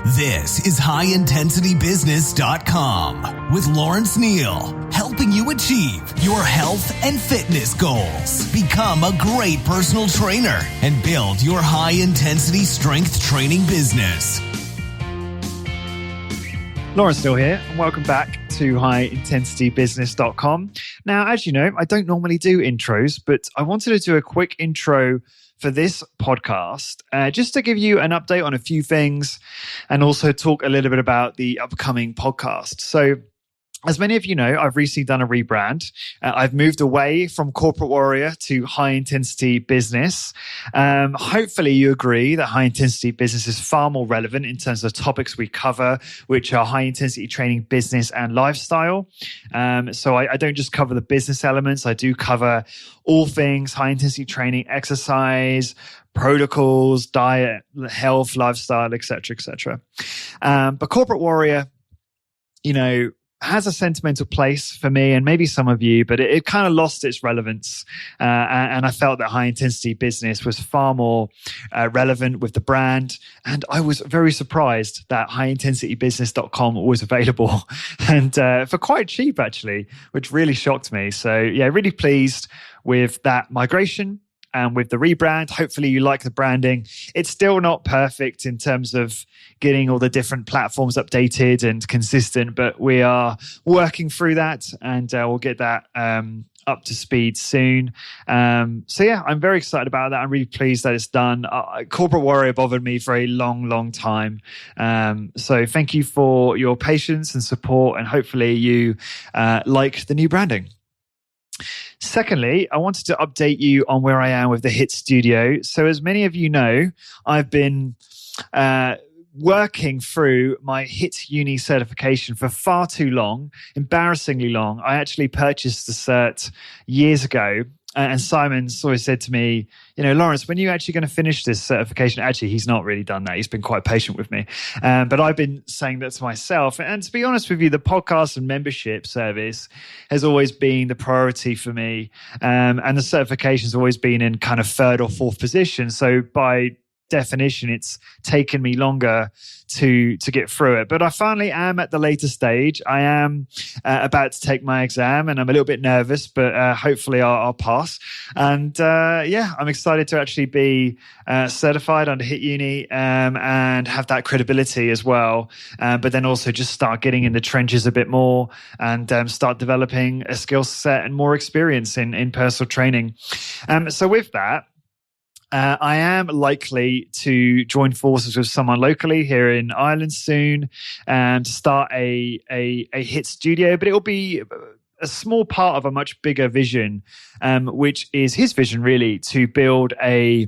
This is HighIntensityBusiness.com with Lawrence Neal, helping you achieve your health and fitness goals. Become a great personal trainer and build your high-intensity strength training business. Lawrence Neal here, and welcome back to HighIntensityBusiness.com. Now, as you know, I don't normally do intros, but I wanted to do a quick intro for this podcast, just to give you an update on a few things and also talk a little bit about the upcoming podcast. So, as many of you know, I've recently done a rebrand. I've moved away from corporate warrior to high intensity business. Hopefully you agree that high intensity business is far more relevant in terms of topics we cover, which are high intensity training, business and lifestyle. So I don't just cover the business elements. I do cover all things high intensity training, exercise, protocols, diet, health, lifestyle, etc., etc. But corporate warrior, you know, has a sentimental place for me and maybe some of you, but it kind of lost its relevance. And I felt that high intensity business was far more relevant with the brand. And I was very surprised that highintensitybusiness.com was available and for quite cheap, actually, which really shocked me. So yeah, really pleased with that migration. And with the rebrand, hopefully you like the branding. It's still not perfect in terms of getting all the different platforms updated and consistent, but we are working through that and we'll get that up to speed soon. So yeah, I'm very excited about that. I'm really pleased that it's done. Corporate warrior bothered me for a long time. So thank you for your patience and support, and hopefully you like the new branding. Secondly, I wanted to update you on where I am with the HIT Studio. So as many of you know, I've been working through my HIT Uni certification for far too long, embarrassingly long. I actually purchased the cert years ago. And Simon's always said to me, you know, Lawrence, when are you actually going to finish this certification? Actually, he's not really done that. He's been quite patient with me. But I've been saying that to myself. And to be honest with you, the podcast and membership service has always been the priority for me. And the certification's always been in kind of third or fourth position. So by definition, it's taken me longer to get through it, but I finally am at the later stage. I am about to take my exam, and I'm a little bit nervous, but hopefully I'll pass. And yeah, I'm excited to actually be certified under HIT Uni and have that credibility as well. But then also just start getting in the trenches a bit more and start developing a skill set and more experience in personal training. So with that, I am likely to join forces with someone locally here in Ireland soon and to start a HIT studio, but it will be a small part of a much bigger vision, which is his vision really, to build a,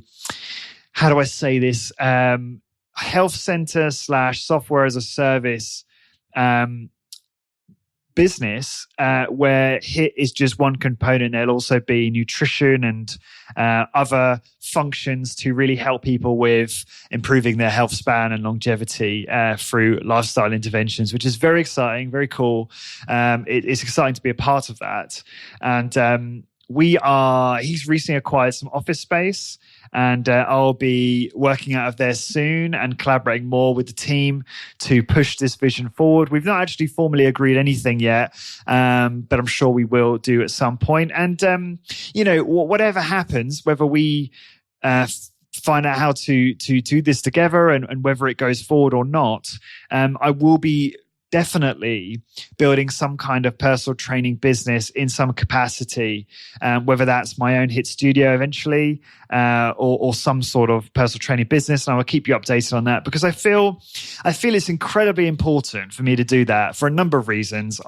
how do I say this, health center / software as a service business where HIT is just one component. There'll also be nutrition and other functions to really help people with improving their health span and longevity through lifestyle interventions, which is very exciting, very cool. It's exciting to be a part of that. And he's recently acquired some office space, and I'll be working out of there soon and collaborating more with the team to push this vision forward. We've not actually formally agreed anything yet, but I'm sure we will do at some point. And, you know, whatever happens, whether we find out how to do this together and whether it goes forward or not, I will be definitely building some kind of personal training business in some capacity, whether that's my own HIT studio eventually or some sort of personal training business. And I will keep you updated on that because I feel it's incredibly important for me to do that for a number of reasons.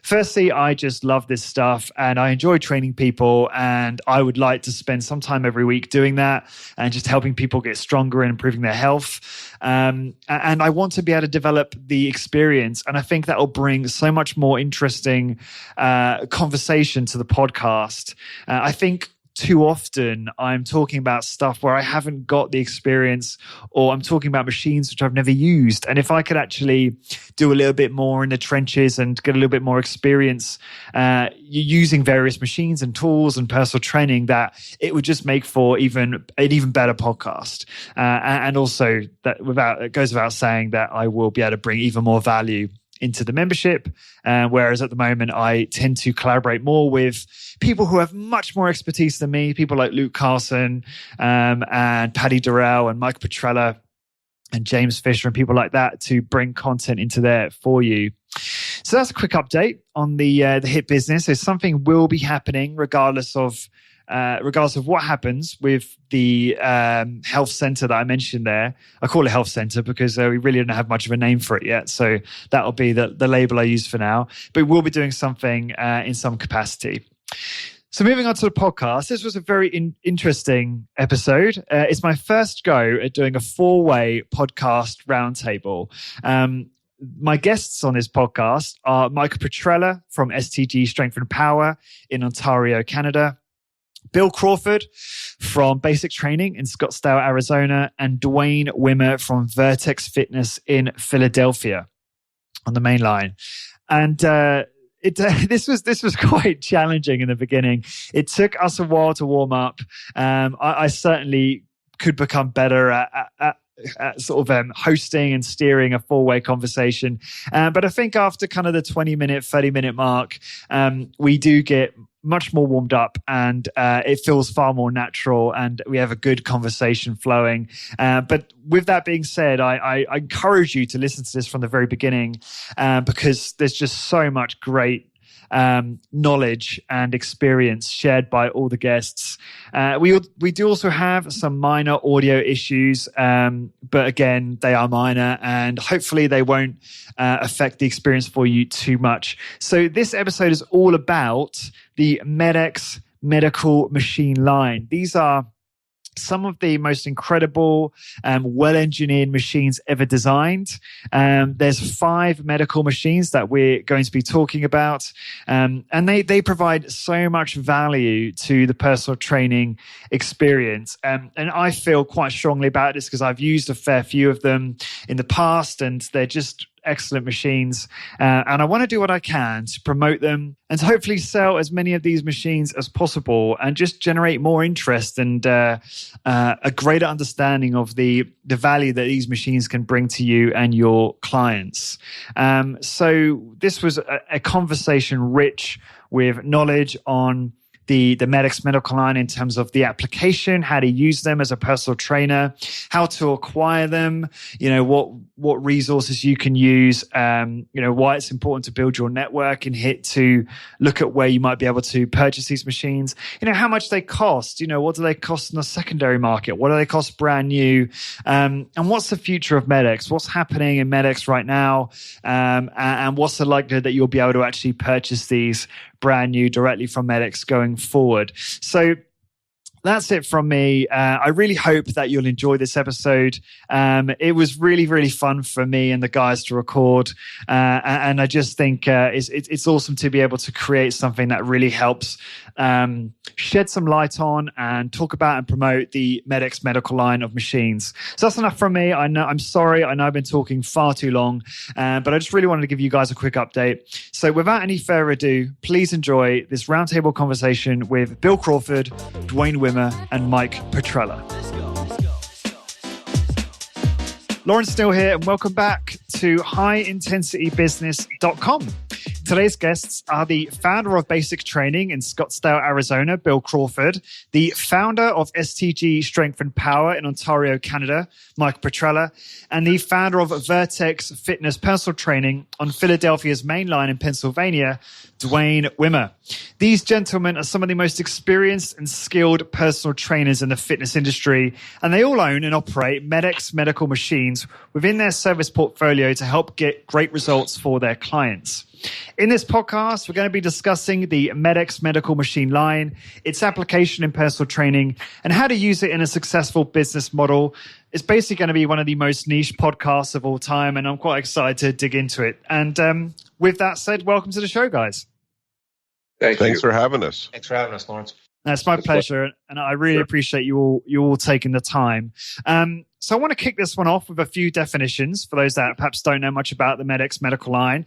Firstly, I just love this stuff and I enjoy training people, and I would like to spend some time every week doing that and just helping people get stronger and improving their health. And I want to be able to develop the experience. And I think that will bring so much more interesting conversation to the podcast. I think too often I'm talking about stuff where I haven't got the experience, or I'm talking about machines which I've never used. And if I could actually do a little bit more in the trenches and get a little bit more experience using various machines and tools and personal training, that it would just make for an even better podcast. And also that it goes without saying that I will be able to bring even more value into the membership. Whereas at the moment, I tend to collaborate more with people who have much more expertise than me, people like Luke Carson and Paddy Durrell and Mike Petrella and James Fisher and people like that to bring content into there for you. So that's a quick update on the HIIT business. So something will be happening regardless of what happens with the health center that I mentioned there. I call it health center because we really don't have much of a name for it yet. So that'll be the label I use for now. But we'll be doing something in some capacity. So moving on to the podcast, this was a very interesting episode. It's my first go at doing a 4-way podcast roundtable. My guests on this podcast are Mike Petrella from STG Strength and Power in Ontario, Canada, Bill Crawford from Basic Training in Scottsdale, Arizona, and Dwayne Wimmer from Vertex Fitness in Philadelphia on the main line. And this was quite challenging in the beginning. It took us a while to warm up. I certainly could become better at sort of hosting and steering a 4-way conversation. But I think after kind of the 20-minute, 30-minute mark, we do get much more warmed up, and it feels far more natural, and we have a good conversation flowing. But with that being said, I encourage you to listen to this from the very beginning because there's just so much great knowledge and experience shared by all the guests. We do also have some minor audio issues, but again, they are minor, and hopefully they won't affect the experience for you too much. So this episode is all about the MedX medical machine line. These are some of the most incredible, well-engineered machines ever designed. There's 5 medical machines that we're going to be talking about. And they provide so much value to the personal training experience. And I feel quite strongly about this because I've used a fair few of them in the past, and they're just excellent machines. And I want to do what I can to promote them and to hopefully sell as many of these machines as possible and just generate more interest and a greater understanding of the value that these machines can bring to you and your clients. So this was a conversation rich with knowledge on the MedX medical line in terms of the application, how to use them as a personal trainer, how to acquire them, what resources you can use, why it's important to build your network and HIIT to look at where you might be able to purchase these machines, how much they cost, what do they cost in the secondary market? What do they cost brand new? And what's the future of MedX? What's happening in MedX right now? And what's the likelihood that you'll be able to actually purchase these brand new directly from MedX going forward? So that's it from me. I really hope that you'll enjoy this episode. It was really, really fun for me and the guys to record. And I just think it's awesome to be able to create something that really helps shed some light on and talk about and promote the MedX medical line of machines. So that's enough from me. I'm sorry. I know I've been talking far too long, but I just really wanted to give you guys a quick update. So without any further ado, please enjoy this roundtable conversation with Bill Crawford, Dwayne Wimmer, and Mike Petrella. Lawrence Neal here, and welcome back to highintensitybusiness.com. Today's guests are the founder of Basic Training in Scottsdale, Arizona, Bill Crawford, the founder of STG Strength and Power in Ontario, Canada, Mike Petrella, and the founder of Vertex Fitness Personal Training on Philadelphia's main line in Pennsylvania, Dwayne Wimmer. These gentlemen are some of the most experienced and skilled personal trainers in the fitness industry, and they all own and operate MedX medical machines within their service portfolio to help get great results for their clients. In this podcast, we're going to be discussing the MedX medical machine line, its application in personal training, and how to use it in a successful business model. It's basically going to be one of the most niche podcasts of all time, and I'm quite excited to dig into it. And with that said, welcome to the show, guys. Thanks for having us. Thanks for having us, Lawrence. That's my pleasure, and I really appreciate you all taking the time. So I want to kick this one off with a few definitions for those that perhaps don't know much about the MedX medical line.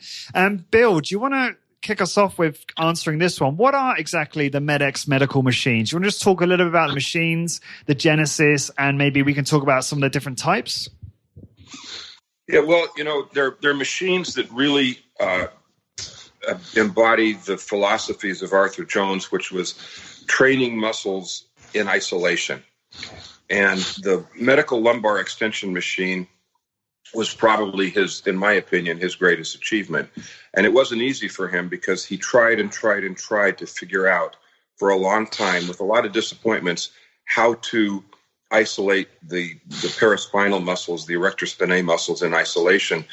Bill, do you want to kick us off with answering this one? What are exactly the MedX medical machines? Do you want to just talk a little bit about the machines, the genesis, and maybe we can talk about some of the different types? Yeah, well, they're machines that really embody the philosophies of Arthur Jones, which was training muscles in isolation. And the medical lumbar extension machine was probably in my opinion, his greatest achievement. And it wasn't easy for him because he tried and tried and tried to figure out for a long time, with a lot of disappointments, how to isolate the paraspinal muscles, the erector spinae muscles in isolation.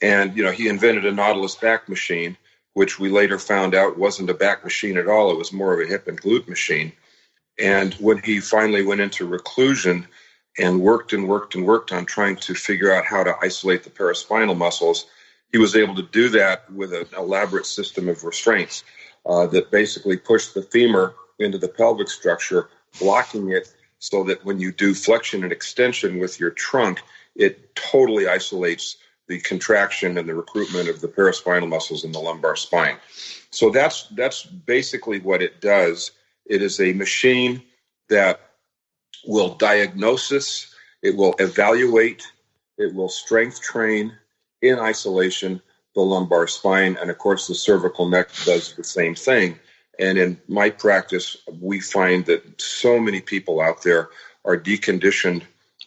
And, he invented a Nautilus back machine, which we later found out wasn't a back machine at all. It was more of a hip and glute machine. And when he finally went into reclusion and worked on trying to figure out how to isolate the paraspinal muscles, he was able to do that with an elaborate system of restraints that basically pushed the femur into the pelvic structure, blocking it so that when you do flexion and extension with your trunk, it totally isolates the contraction and the recruitment of the paraspinal muscles in the lumbar spine. So that's basically what it does. It is a machine that will diagnose, it will evaluate, it will strength train in isolation the lumbar spine. And of course, the cervical neck does the same thing. And in my practice, we find that so many people out there are deconditioned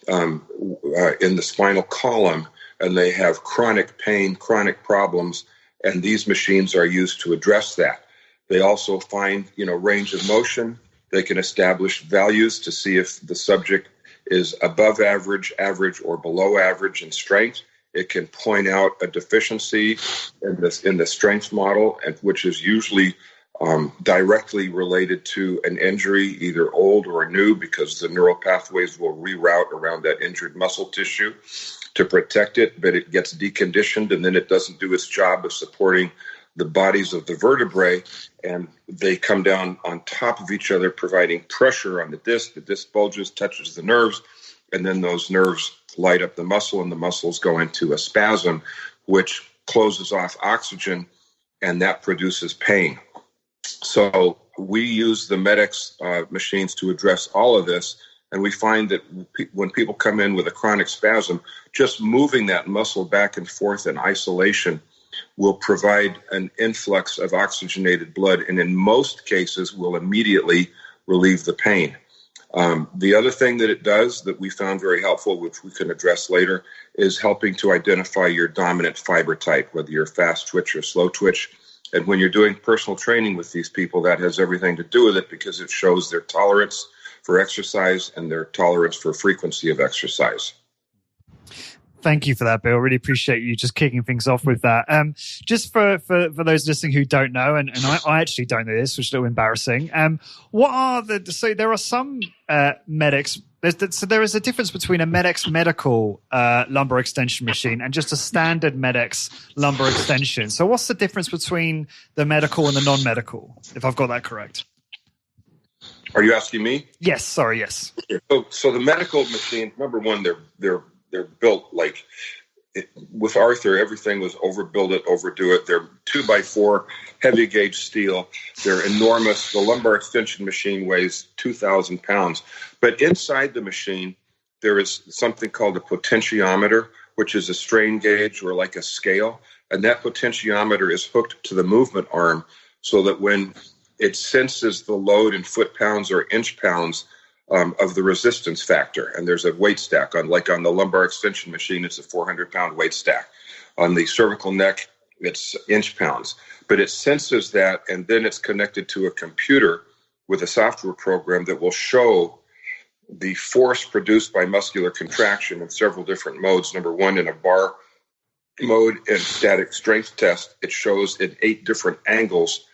in the spinal column, and they have chronic pain, chronic problems, and these machines are used to address that. They also find, range of motion. They can establish values to see if the subject is above average, average, or below average in strength. It can point out a deficiency in the strength model, and which is usually directly related to an injury, either old or new, because the neural pathways will reroute around that injured muscle tissue to protect it, but it gets deconditioned, and then it doesn't do its job of supporting the bodies of the vertebrae, and they come down on top of each other, providing pressure on the disc. The disc bulges, touches the nerves, and then those nerves light up the muscle, and the muscles go into a spasm, which closes off oxygen, and that produces pain. So we use the MedX machines to address all of this, and we find that when people come in with a chronic spasm, just moving that muscle back and forth in isolation will provide an influx of oxygenated blood, and in most cases will immediately relieve the pain. The other thing that it does that we found very helpful, which we can address later, is helping to identify your dominant fiber type, whether you're fast twitch or slow twitch. And when you're doing personal training with these people, that has everything to do with it, because it shows their tolerance for exercise and their tolerance for frequency of exercise. Thank you for that, Bill. Really appreciate you just kicking things off with that. Just for those listening who don't know, and I actually don't know this, which is a little embarrassing. So there are some MedX. So there is a difference between a MedX medical lumbar extension machine and just a standard MedX lumbar extension. So what's the difference between the medical and the non-medical, if I've got that correct? Are you asking me? Yes. Sorry. Yes. So the medical machines, number one, they're built like with Arthur. Everything was overbuild it, overdo it. They're 2x4 heavy gauge steel. They're enormous. The lumbar extension machine weighs 2,000 pounds. But inside the machine, there is something called a potentiometer, which is a strain gauge or like a scale. And that potentiometer is hooked to the movement arm so that when it senses the load in foot pounds or inch pounds of the resistance factor. And there's a weight stack on the lumbar extension machine, it's a 400-pound weight stack. On the cervical neck, it's inch pounds. But it senses that, and then it's connected to a computer with a software program that will show the force produced by muscular contraction in several different modes. Number one, in a bar mode and static strength test, it shows in 8 different angles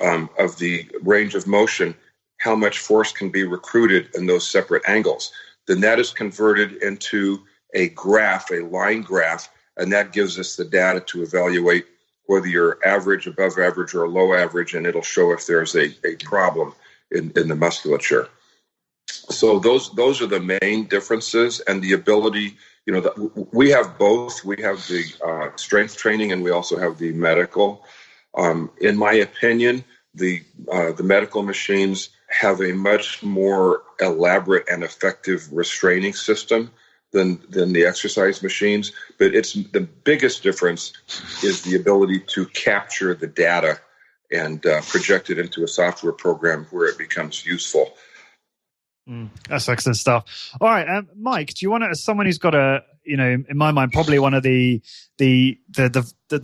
of the range of motion how much force can be recruited in those separate angles. Then that is converted into a graph, a line graph, and that gives us the data to evaluate whether you're average, above average, or low average, and it'll show if there's a problem. in the musculature. So those are the main differences, and the ability. We have both. We have the strength training, and we also have the medical. In my opinion, the medical machines have a much more elaborate and effective restraining system than the exercise machines. But it's the biggest difference is the ability to capture the data and project it into a software program where it becomes useful. That's excellent stuff. All right, Mike, do you want to, as someone who's got in my mind, probably one of the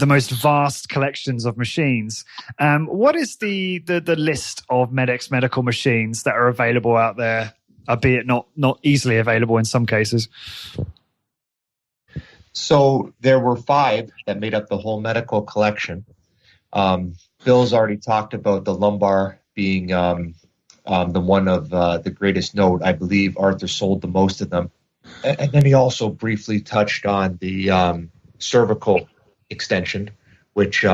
most vast collections of machines, what is the list of MedX medical machines that are available out there, albeit not easily available in some cases? So there were 5 that made up the whole medical collection. Bill's already talked about the lumbar being the one of the greatest note. I believe Arthur sold the most of them. And then he also briefly touched on the cervical extension, which,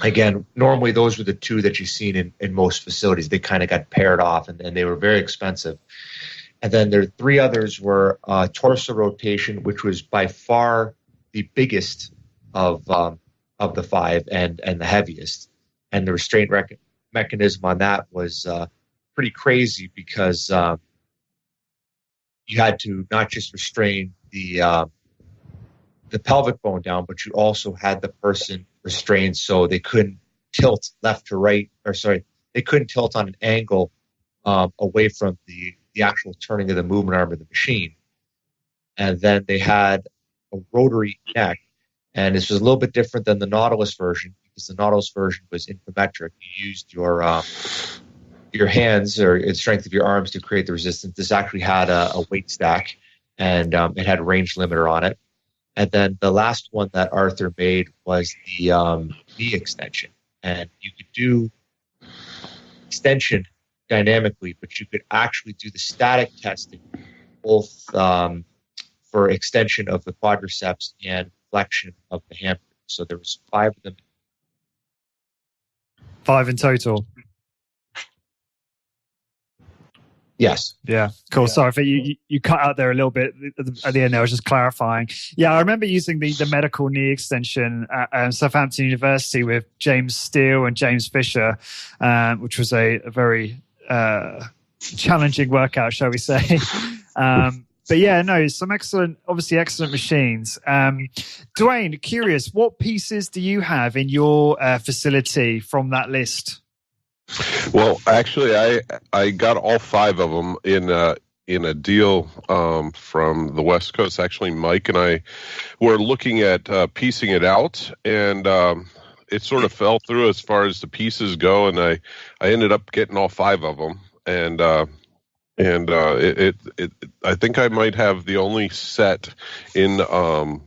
again, normally those were the 2 that you've seen in most facilities. They kind of got paired off, and they were very expensive. And then there are 3 others were torso rotation, which was by far the biggest of the 5 and the heaviest. And the restraint mechanism on that was pretty crazy because you had to not just restrain the pelvic bone down, but you also had the person restrained so they couldn't tilt left to right, they couldn't tilt on an angle away from the actual turning of the movement arm of the machine. And then they had a rotary neck, and this was a little bit different than the Nautilus version because the Nautilus version was infometric. You used your hands or the strength of your arms to create the resistance. This actually had a weight stack, and it had a range limiter on it. And then the last one that Arthur made was the knee extension. And you could do extension dynamically, but you could actually do the static testing both for extension of the quadriceps and flexion of the hamstring. So there was 5 of them. 5 in total. Yes. Yeah. Cool. Yeah. Sorry, you cut out there a little bit at the end there. I was just clarifying. Yeah, I remember using the medical knee extension at Southampton University with James Steele and James Fisher, which was a very challenging workout, shall we say. But yeah, no, some excellent machines. Dwayne, curious, what pieces do you have in your facility from that list? Well, actually, I got all 5 of them in a deal from the West Coast. Actually, Mike and I were looking at piecing it out, and it sort of fell through as far as the pieces go, and I ended up getting all 5 of them, and I think I might have the only set in a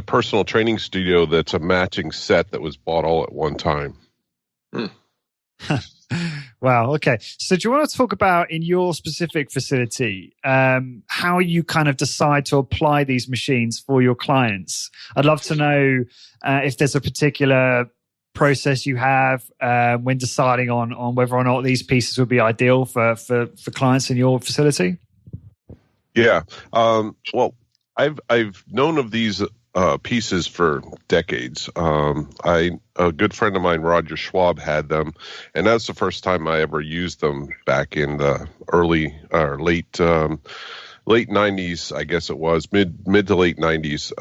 personal training studio that's a matching set that was bought all at one time. Wow. Okay. So do you want to talk about in your specific facility, how you kind of decide to apply these machines for your clients? I'd love to know if there's a particular process you have when deciding on whether or not these pieces would be ideal for clients in your facility. Yeah. Well, I've known of these pieces for decades. A good friend of mine, Roger Schwab, had them, and that's the first time I ever used them back in the early or late 90s, I guess it was mid to late 90s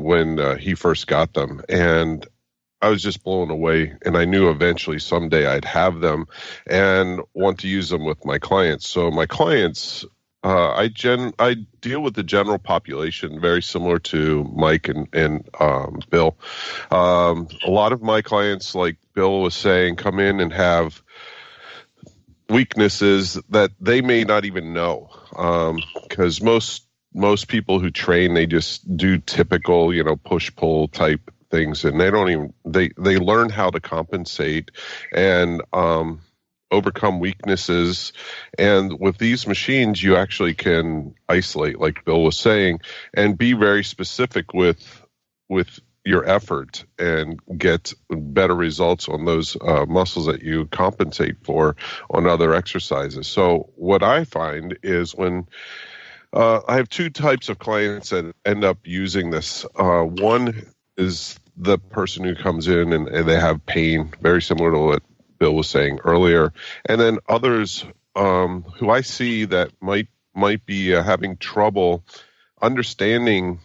when he first got them, and I was just blown away, and I knew eventually someday I'd have them and want to use them with my clients. So my clients, I deal with the general population, very similar to Mike and Bill. A lot of my clients, like Bill was saying, come in and have weaknesses that they may not even know, because most people who train, they just do typical, push-pull type things, and they don't even they learn how to compensate and overcome weaknesses. And with these machines, you actually can isolate, like Bill was saying, and be very specific with your effort and get better results on those muscles that you compensate for on other exercises. So what I find is when I have two types of clients that end up using this. One is the person who comes in and they have pain, very similar to what Bill was saying earlier. And then others who I see that might be having trouble understanding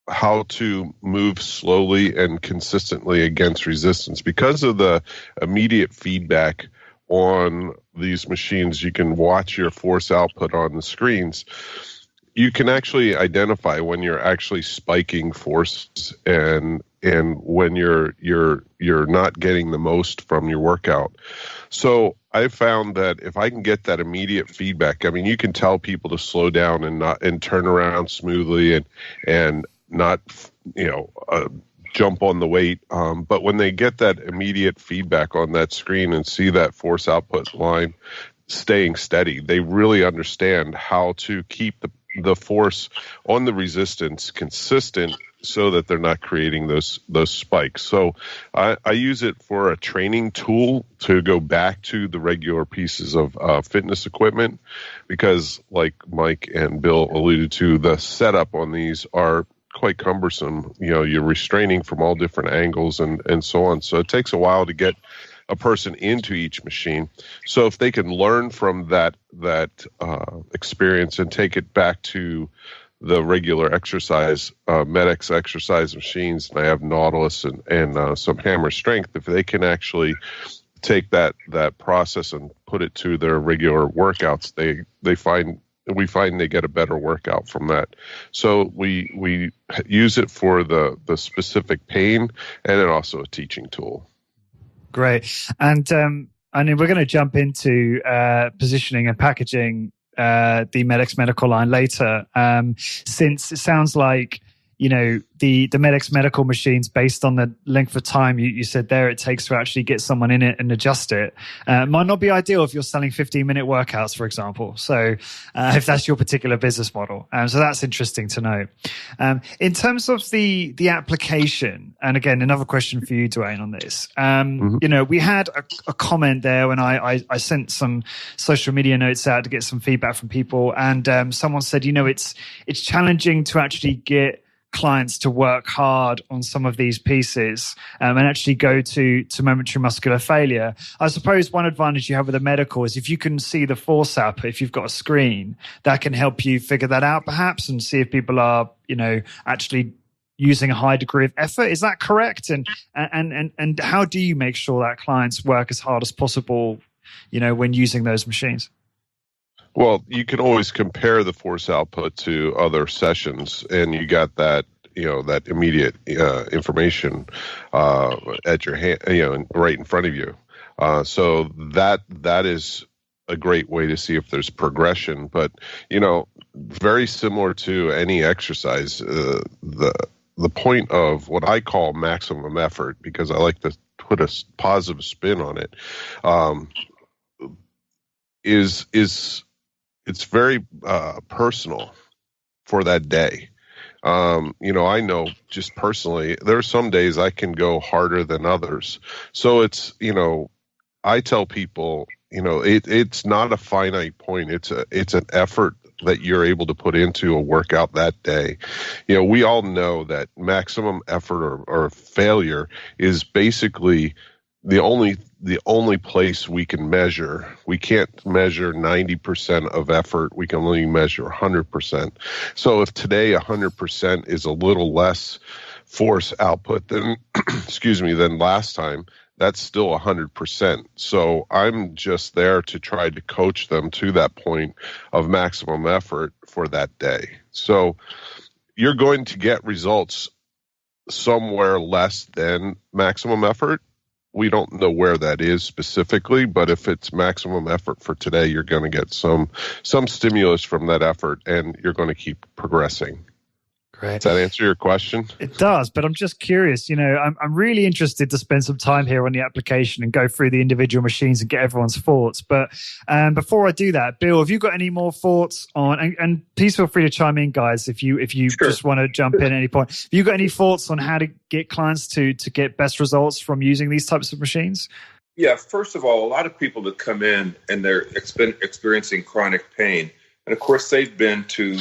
how to move slowly and consistently against resistance. Because of the immediate feedback on these machines, you can watch your force output on the screens. You can actually identify when you're actually spiking forces and when you're not getting the most from your workout. So I found that if I can get that immediate feedback, I mean, you can tell people to slow down and turn around smoothly and not, jump on the weight. But when they get that immediate feedback on that screen and see that force output line staying steady, they really understand how to keep the force on the resistance consistent so that they're not creating those spikes. So I use it for a training tool to go back to the regular pieces of fitness equipment, because like Mike and Bill alluded to, the setup on these are quite cumbersome. You're restraining from all different angles and so on. So it takes a while to get a person into each machine. So if they can learn from that experience and take it back to the regular exercise, MedX exercise machines, and I have Nautilus and some hammer strength, if they can actually take that process and put it to their regular workouts, we find they get a better workout from that. So we use it for the specific pain, and then also a teaching tool. Great. And I mean, we're going to jump into positioning and packaging the MedX medical line later, since it sounds like, the MedX medical machines, based on the length of time you said there it takes to actually get someone in it and adjust it, might not be ideal if you're selling 15-minute workouts, for example. So if that's your particular business model. So that's interesting to know. In terms of the application, and again, another question for you, Dwayne, on this. We had a comment there when I sent some social media notes out to get some feedback from people, and someone said, it's challenging to actually get clients to work hard on some of these pieces and actually go to momentary muscular failure. I suppose one advantage you have with a medical is if you can see the force output, if you've got a screen, that can help you figure that out perhaps and see if people are, actually using a high degree of effort. Is that correct? And how do you make sure that clients work as hard as possible, when using those machines? Well, you can always compare the force output to other sessions, and you got that, that immediate information at your hand, right in front of you. So that is a great way to see if there's progression. But very similar to any exercise, the point of what I call maximum effort, because I like to put a positive spin on it, is it's very personal for that day. I know just personally, there are some days I can go harder than others. So it's, I tell people, it's not a finite point. It's an effort that you're able to put into a workout that day. We all know that maximum effort or failure is basically the only place we can measure. We can't measure 90% of effort. We can only measure 100%. So if today 100% is a little less force output than, than last time, that's still 100%. So I'm just there to try to coach them to that point of maximum effort for that day. So you're going to get results somewhere less than maximum effort. We don't know where that is specifically, but if it's maximum effort for today, you're going to get some stimulus from that effort, and you're going to keep progressing. Great. Does that answer your question? It does, but I'm just curious. I'm really interested to spend some time here on the application and go through the individual machines and get everyone's thoughts. But before I do that, Bill, have you got any more thoughts on? And please feel free to chime in, guys, if you Sure. just want to jump in at any point. Have you got any thoughts on how to get clients to get best results from using these types of machines? Yeah, first of all, a lot of people that come in and they're experiencing chronic pain, and of course they've been to,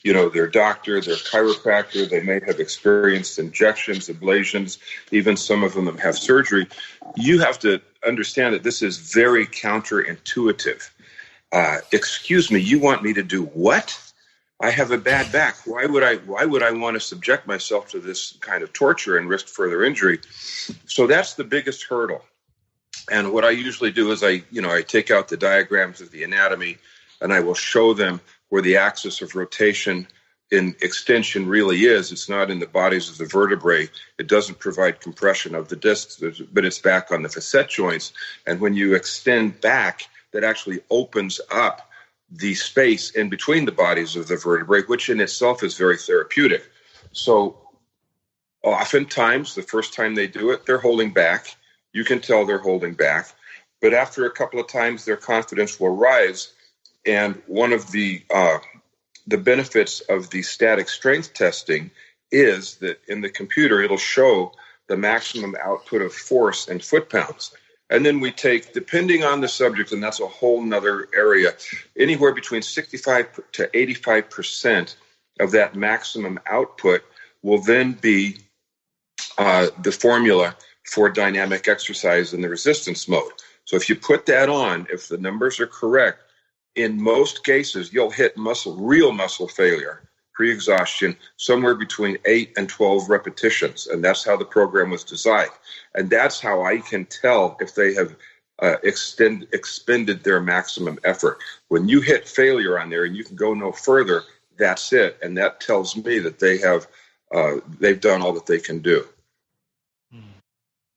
their doctor, their chiropractor. They may have experienced injections, ablations, even some of them have surgery. You have to understand that this is very counterintuitive. Excuse me, you want me to do what? I have a bad back. Why would I want to subject myself to this kind of torture and risk further injury? So that's the biggest hurdle. And what I usually do is I take out the diagrams of the anatomy, and I will show them where the axis of rotation in extension really is. It's not in the bodies of the vertebrae. It doesn't provide compression of the discs, but it's back on the facet joints. And when you extend back, that actually opens up the space in between the bodies of the vertebrae, which in itself is very therapeutic. So oftentimes, the first time they do it, they're holding back. You can tell they're holding back. But after a couple of times, their confidence will rise. And one of the benefits of the static strength testing is that in the computer, it'll show the maximum output of force in foot-pounds. And then we take, depending on the subject, and that's a whole nother area, anywhere between 65 to 85% of that maximum output will then be the formula for dynamic exercise in the resistance mode. So if you put that on, if the numbers are correct, in most cases, you'll hit real muscle failure, pre-exhaustion, somewhere between 8 and 12 repetitions. And that's how the program was designed. And that's how I can tell if they have expended their maximum effort. When you hit failure on there and you can go no further, that's it. And that tells me that they've done all that they can do.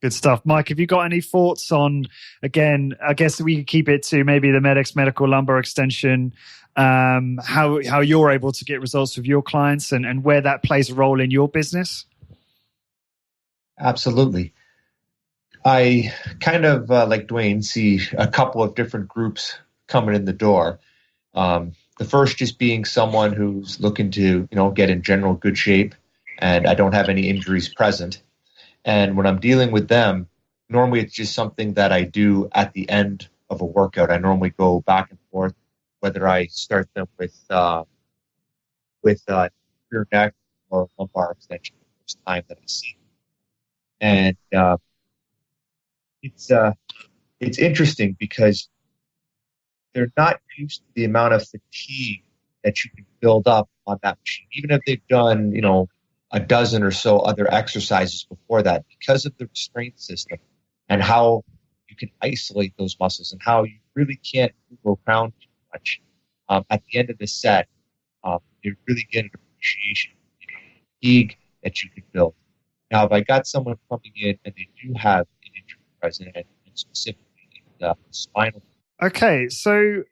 Good stuff. Mike, have you got any thoughts on, again, I guess we could keep it to maybe the MedX medical lumbar extension, how you're able to get results with your clients and where that plays a role in your business? Absolutely. I kind of, like Dwayne, see a couple of different groups coming in the door. The first just being someone who's looking to, get in general good shape, and I don't have any injuries present. And when I'm dealing with them, normally it's just something that I do at the end of a workout. I normally go back and forth, whether I start them with rear neck or lumbar extension the first time that I see them. And it's interesting because they're not used to the amount of fatigue that you can build up on that machine, even if they've done, a dozen or so other exercises before that, because of the restraint system and how you can isolate those muscles and how you really can't move around too much. At the end of the set, you really get an appreciation of the fatigue that you can build. Now, if I got someone coming in and they do have an injury present, and specifically the spinal. Okay, so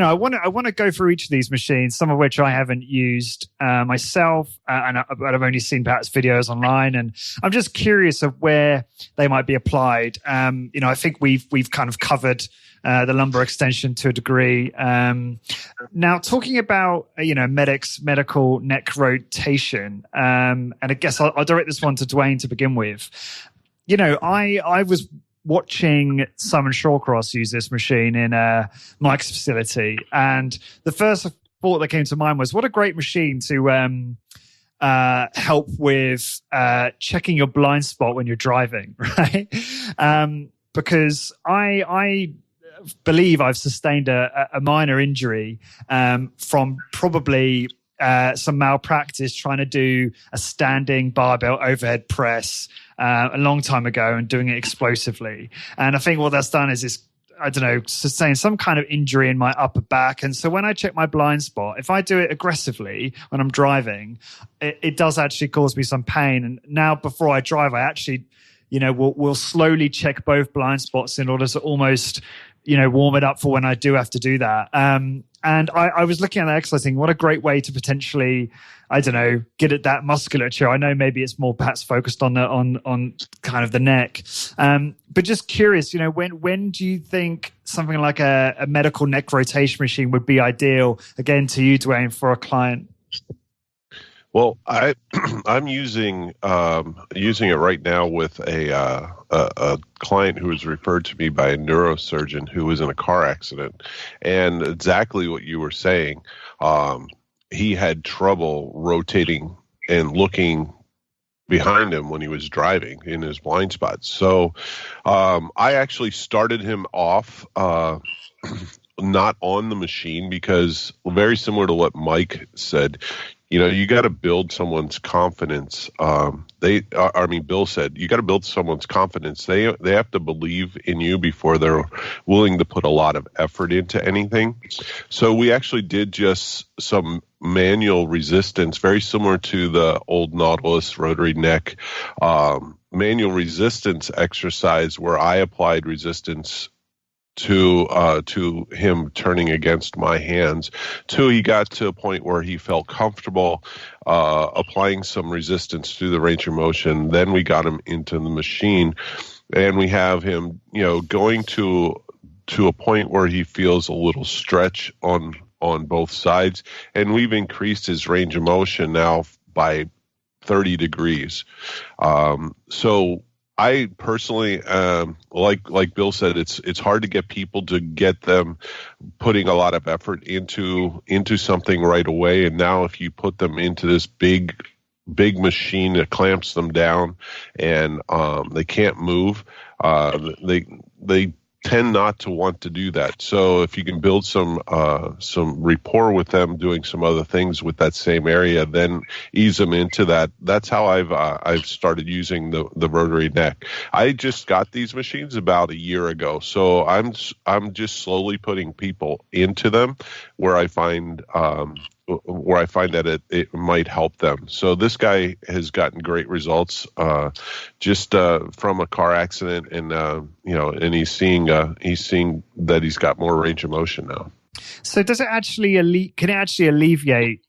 I want to go through each of these machines, some of which I haven't used myself, and I've only seen perhaps videos online, and I'm just curious of where they might be applied. I think we've kind of covered the lumbar extension to a degree. Now, talking about MedX medical neck rotation, and I guess I'll direct this one to Dwayne to begin with. I was watching Simon Shawcross use this machine in Mike's facility, and the first thought that came to mind was, what a great machine to help with checking your blind spot when you're driving, right? Because I believe I've sustained a minor injury from probably some malpractice trying to do a standing barbell overhead press a long time ago and doing it explosively. And I think what that's done is sustain some kind of injury in my upper back. And so when I check my blind spot, if I do it aggressively when I'm driving, it does actually cause me some pain. And now before I drive, I actually, will slowly check both blind spots in order to almost, warm it up for when I do have to do that. And And I was looking at that exercise thing. What a great way to potentially, I don't know, get at that musculature. I know maybe it's more perhaps focused on kind of the neck. But just curious, when do you think something like a medical neck rotation machine would be ideal, again, to you, Dwayne, for a client? Well, I'm using it right now with a client who was referred to me by a neurosurgeon who was in a car accident, and exactly what you were saying. He had trouble rotating and looking behind him when he was driving in his blind spots. So I actually started him off not on the machine, because very similar to what Mike said, you got to build someone's confidence. Bill said, you got to build someone's confidence. They have to believe in you before they're willing to put a lot of effort into anything. So we actually did just some manual resistance, very similar to the old Nautilus rotary neck manual resistance exercise, where I applied resistance to him turning against my hands, till he got to a point where he felt comfortable applying some resistance through the range of motion. Then we got him into the machine, and we have him, going to a point where he feels a little stretch on both sides, and we've increased his range of motion now by 30 degrees. So I personally, like Bill said, it's hard to get people to get them putting a lot of effort into something right away. And now if you put them into this big machine that clamps them down, and they can't move, they tend not to want to do that. So if you can build some rapport with them doing some other things with that same area, then ease them into that. That's how I've started using the rotary neck. I just got these machines about a year ago, so I'm just slowly putting people into them where I find that it might help them. So this guy has gotten great results just from a car accident, and and he's seeing that he's got more range of motion now. So does it actually alleviate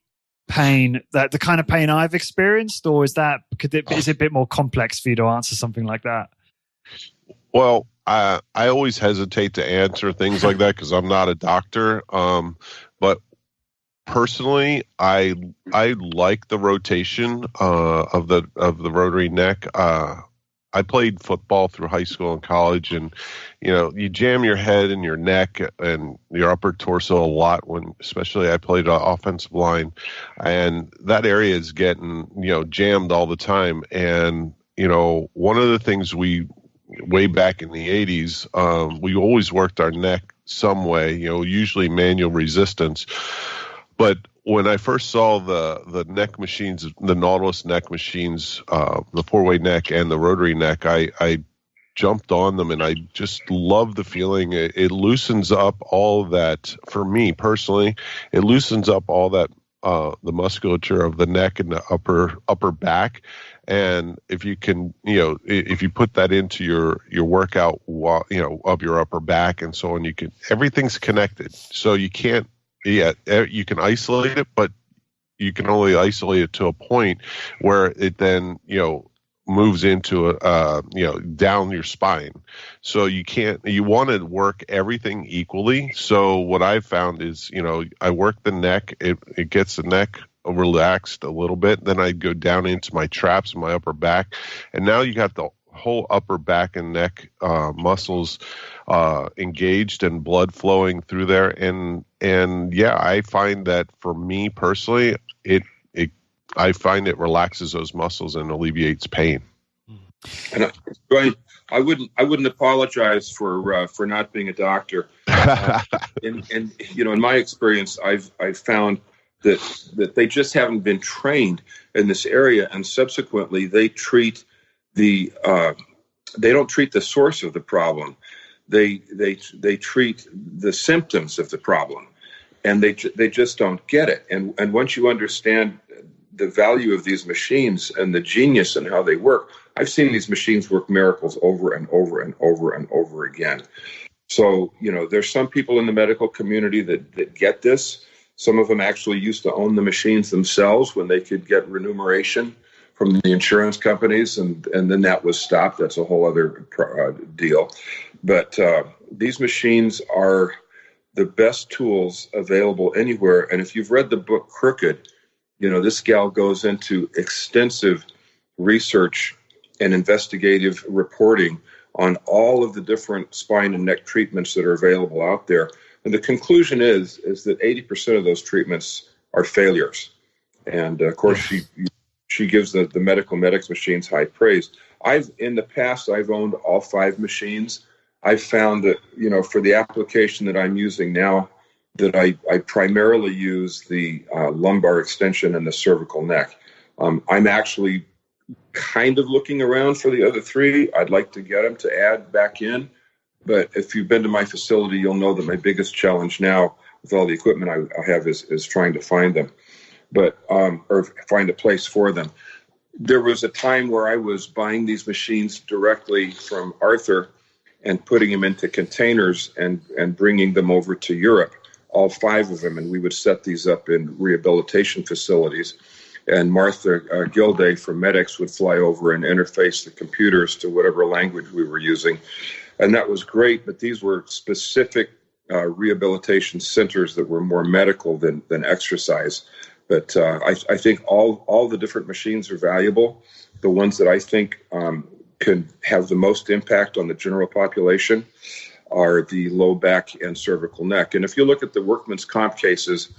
pain, that the kind of pain I've experienced, or is it a bit more complex for you to answer something like that? Well, I always hesitate to answer things like that because I'm not a doctor, but personally, I like the rotation of the rotary neck. I played football through high school and college, and you jam your head and your neck and your upper torso a lot especially I played offensive line, and that area is getting jammed all the time. And one of the things way back in the 80s, we always worked our neck some way, usually manual resistance. But when I first saw the neck machines, the Nautilus neck machines, the four-way neck and the rotary neck, I jumped on them, and I just love the feeling. It loosens up all that, for me personally, it loosens up all that, the musculature of the neck and the upper back. And if you can, if you put that into your workout, of your upper back and so on, everything's connected. So you can't, you can isolate it, but you can only isolate it to a point where it then, moves into down your spine. So you want to work everything equally. So what I've found is, I work the neck, it gets the neck relaxed a little bit. Then I go down into my traps and my upper back. And now you got the whole upper back and neck muscles engaged and blood flowing through there. And yeah, I find that for me personally, I find it relaxes those muscles and alleviates pain. And I wouldn't apologize for not being a doctor. In my experience, I've found that they just haven't been trained in this area, and subsequently they treat they don't treat the source of the problem. They treat the symptoms of the problem, and they just don't get it. And once you understand the value of these machines and the genius and how they work, I've seen these machines work miracles over and over and over and over again. So, there's some people in the medical community that get this. Some of them actually used to own the machines themselves when they could get remuneration from the insurance companies, and then that was stopped. That's a whole other deal. But these machines are the best tools available anywhere. And if you've read the book Crooked, this gal goes into extensive research and investigative reporting on all of the different spine and neck treatments that are available out there. And the conclusion is that 80% of those treatments are failures. And of course, she gives the medical MedX machines high praise. In the past, I've owned all 5 machines. I've found that, for the application that I'm using now, that I primarily use the lumbar extension and the cervical neck. I'm actually kind of looking around for the other 3. I'd like to get them to add back in. But if you've been to my facility, you'll know that my biggest challenge now with all the equipment I have is trying to find them, or find a place for them. There was a time where I was buying these machines directly from Arthur and putting them into containers and bringing them over to Europe, all 5 of them, and we would set these up in rehabilitation facilities. And Martha Gilday from MedX would fly over and interface the computers to whatever language we were using. And that was great, but these were specific rehabilitation centers that were more medical than exercise. But I think all the different machines are valuable. The ones that I think can have the most impact on the general population are the low back and cervical neck. And if you look at the workman's comp cases,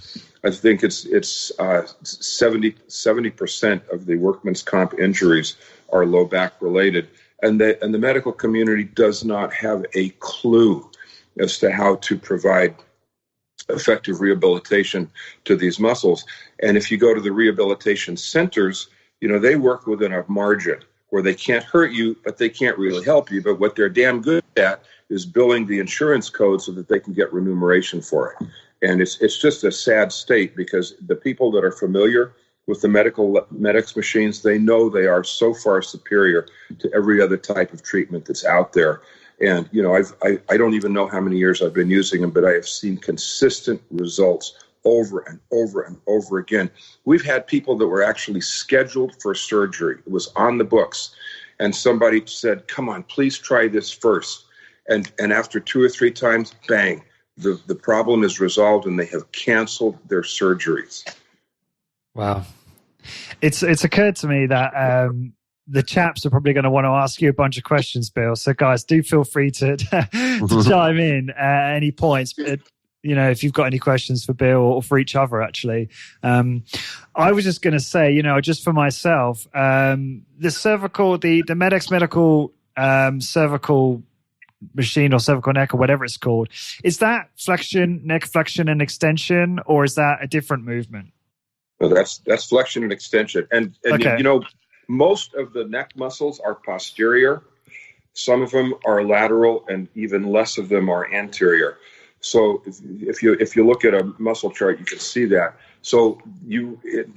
I think it's 70% of the workman's comp injuries are low back related. And the medical community does not have a clue as to how to provide effective rehabilitation to these muscles. And if you go to the rehabilitation centers, they work within a margin where they can't hurt you, but they can't really help you. But what they're damn good at is billing the insurance code so that they can get remuneration for it. And it's just a sad state, because the people that are familiar with the medical MedX machines, they know they are so far superior to every other type of treatment that's out there. And, I don't even know how many years I've been using them, but I have seen consistent results over and over and over again. We've had people that were actually scheduled for surgery. It was on the books. And somebody said, come on, please try this first. And after 2 or 3 times, bang, the problem is resolved and they have canceled their surgeries. Wow. It's occurred to me that the chaps are probably going to want to ask you a bunch of questions, Bill. So guys, do feel free to chime in at any points. But, if you've got any questions for Bill or for each other, actually. I was just going to say, just for myself, the MedX medical cervical machine or cervical neck or whatever it's called, is that flexion, neck flexion and extension, or is that a different movement? No, that's flexion and extension. And okay. Most of the neck muscles are posterior. Some of them are lateral, and even less of them are anterior. So if you look at a muscle chart, you can see that. So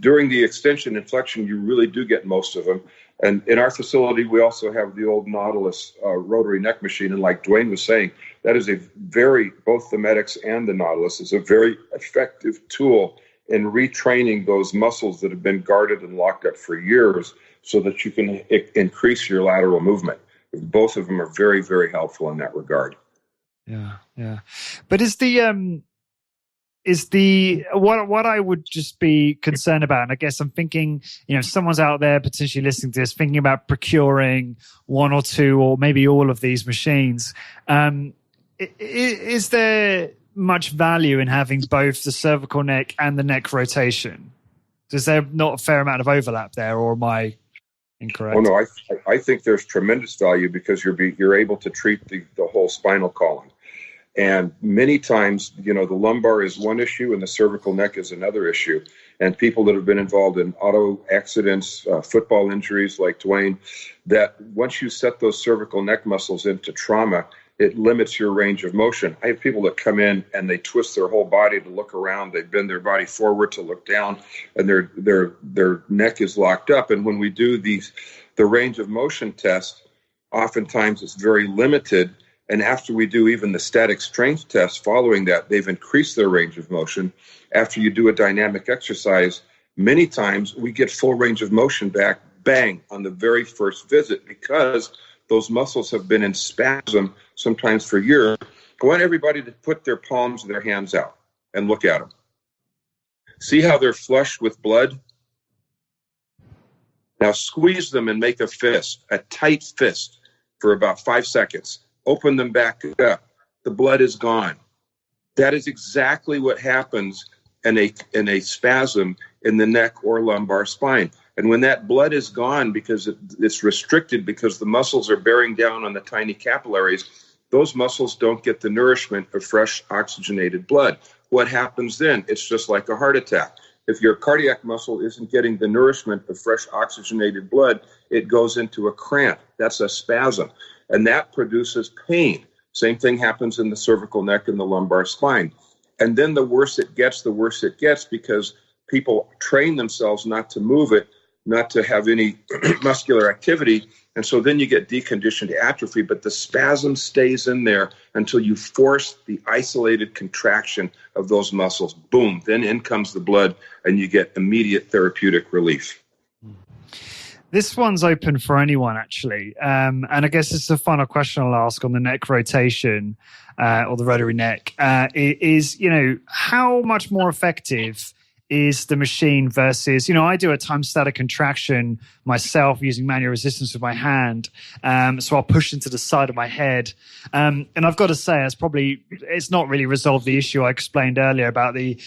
during the extension and flexion, you really do get most of them. And in our facility, we also have the old Nautilus rotary neck machine. And like Dwayne was saying, that is both the MedX and the Nautilus is a very effective tool in retraining those muscles that have been guarded and locked up for years, so that you can increase your lateral movement. Both of them are very, very helpful in that regard. Yeah. But what I would just be concerned about, and I guess I'm thinking, someone's out there potentially listening to this, thinking about procuring 1 or 2 or maybe all of these machines. Is there much value in having both the cervical neck and the neck rotation? Is there not a fair amount of overlap there, or am I incorrect? Oh no, I think there's tremendous value, because you're able to treat the whole spinal column. And many times, the lumbar is one issue and the cervical neck is another issue. And people that have been involved in auto accidents, football injuries like Dwayne, that once you set those cervical neck muscles into trauma, it limits your range of motion. I have people that come in and they twist their whole body to look around. They bend their body forward to look down, and their neck is locked up. And when we do the range of motion test, oftentimes it's very limited. And after we do even the static strength test following that, they've increased their range of motion. After you do a dynamic exercise, many times we get full range of motion back, bang, on the very first visit, because those muscles have been in spasm sometimes for years. I want everybody to put their palms of their hands out and look at them. See how they're flush with blood? Now squeeze them and make a fist, a tight fist, for about 5 seconds. Open them back up. The blood is gone. That is exactly what happens in a spasm in the neck or lumbar spine. And when that blood is gone because it's restricted because the muscles are bearing down on the tiny capillaries, those muscles don't get the nourishment of fresh oxygenated blood. What happens then? It's just like a heart attack. If your cardiac muscle isn't getting the nourishment of fresh oxygenated blood, it goes into a cramp. That's a spasm. And that produces pain. Same thing happens in the cervical neck and the lumbar spine. And then the worse it gets, because people train themselves not to move it, not to have any muscular activity. And so then you get deconditioned atrophy, but the spasm stays in there until you force the isolated contraction of those muscles. Boom, then in comes the blood and you get immediate therapeutic relief. This one's open for anyone, actually. And I guess it's a final question I'll ask on the neck rotation or the rotary neck is, how much more effective is the machine versus, I do a time static contraction myself using manual resistance with my hand. So I'll push into the side of my head. And I've got to say, it's not really resolved the issue I explained earlier about the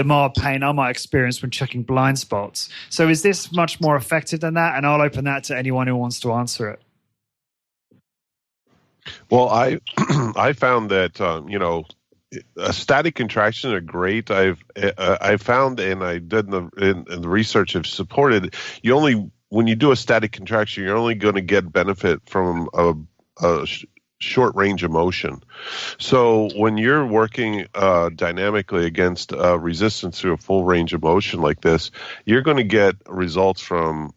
mild pain I might experience when checking blind spots. So is this much more effective than that? And I'll open that to anyone who wants to answer it. Well, I found that, a static contraction are great. I found, and I did in the research have supported, when you do a static contraction, you're only going to get benefit from a short range of motion. So when you're working dynamically against resistance through a full range of motion like this, you're going to get results from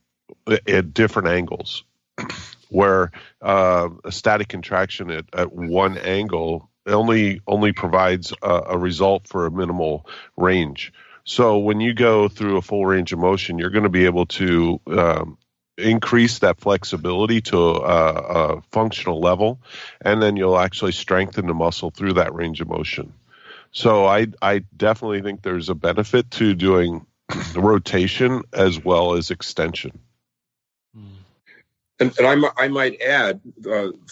at different angles. Where a static contraction at one angle only provides a result for a minimal range. So when you go through a full range of motion, you're going to be able to increase that flexibility to a functional level, and then you'll actually strengthen the muscle through that range of motion. So I definitely think there's a benefit to doing rotation as well as extension. And I might add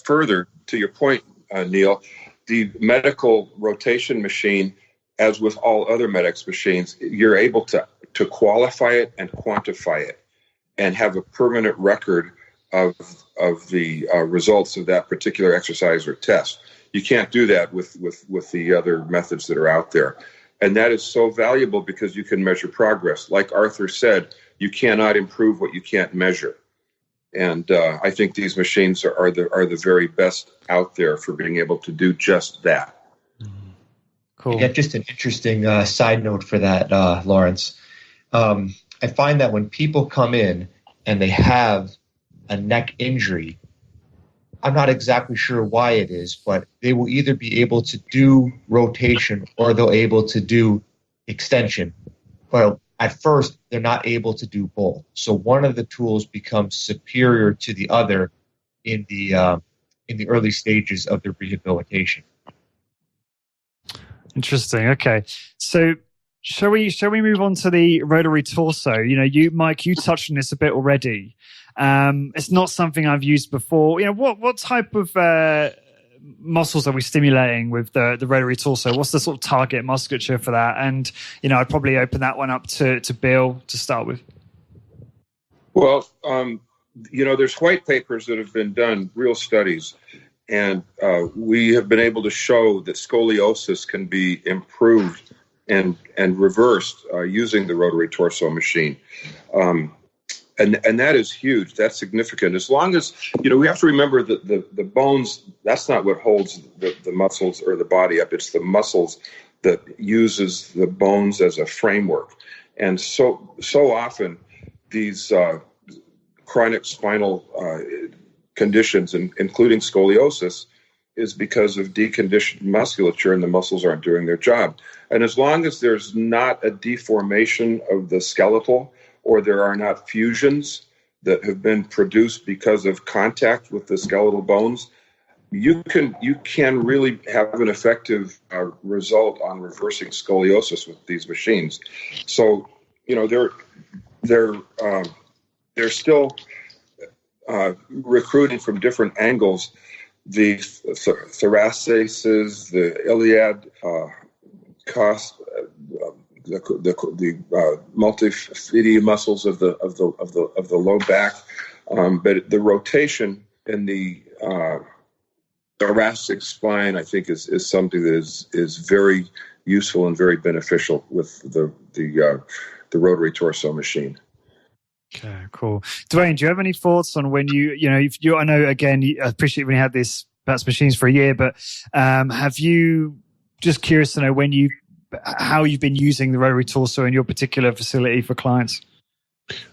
further to your point, Neil, the medical rotation machine, as with all other MedX machines, you're able to qualify it and quantify it and have a permanent record of the results of that particular exercise or test. You can't do that with the other methods that are out there. And that is so valuable because you can measure progress. Like Arthur said, you cannot improve what you can't measure. And I think these machines are the very best out there for being able to do just that. Cool. Yeah, just an interesting side note for that, Lawrence. I find that when people come in and they have a neck injury, I'm not exactly sure why it is, but they will either be able to do rotation or they'll able to do extension. But at first, they're not able to do both. So one of the tools becomes superior to the other in the early stages of the rehabilitation. Interesting. Okay, so shall we move on to the rotary torso? Mike, you touched on this a bit already. It's not something I've used before. What type of muscles are we stimulating with the rotary torso? What's the sort of target musculature for that? And I'd probably open that one up to Bill to start with. Well, there's white papers that have been done, real studies, and we have been able to show that scoliosis can be improved and reversed using the rotary torso machine. And that is huge. That's significant. As long as, we have to remember that the bones, that's not what holds the muscles or the body up. It's the muscles that uses the bones as a framework. And so often these chronic spinal conditions, including scoliosis, is because of deconditioned musculature and the muscles aren't doing their job. And as long as there's not a deformation of the skeletal or there are not fusions that have been produced because of contact with the skeletal bones, you can really have an effective result on reversing scoliosis with these machines. So, they're still recruiting from different angles the thoraces, the iliad, the multifidi muscles of the low back, but the rotation in the thoracic spine, I think, is something that is very useful and very beneficial with the rotary torso machine. Okay, cool. Dwayne, do you have any thoughts on when I know, again, I appreciate when you had that's machines for a year, but have you, just curious to know how you've been using the rotary torso in your particular facility for clients?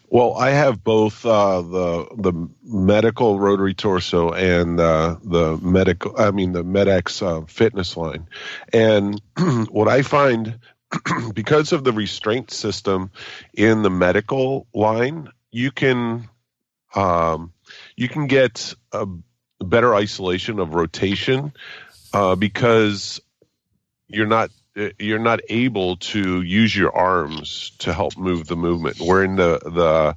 Well, I have both the medical rotary torso and the MedX fitness line. And what I find, because of the restraint system in the medical line, you can get a better isolation of rotation because you're not able to use your arms to help move the movement. Where in the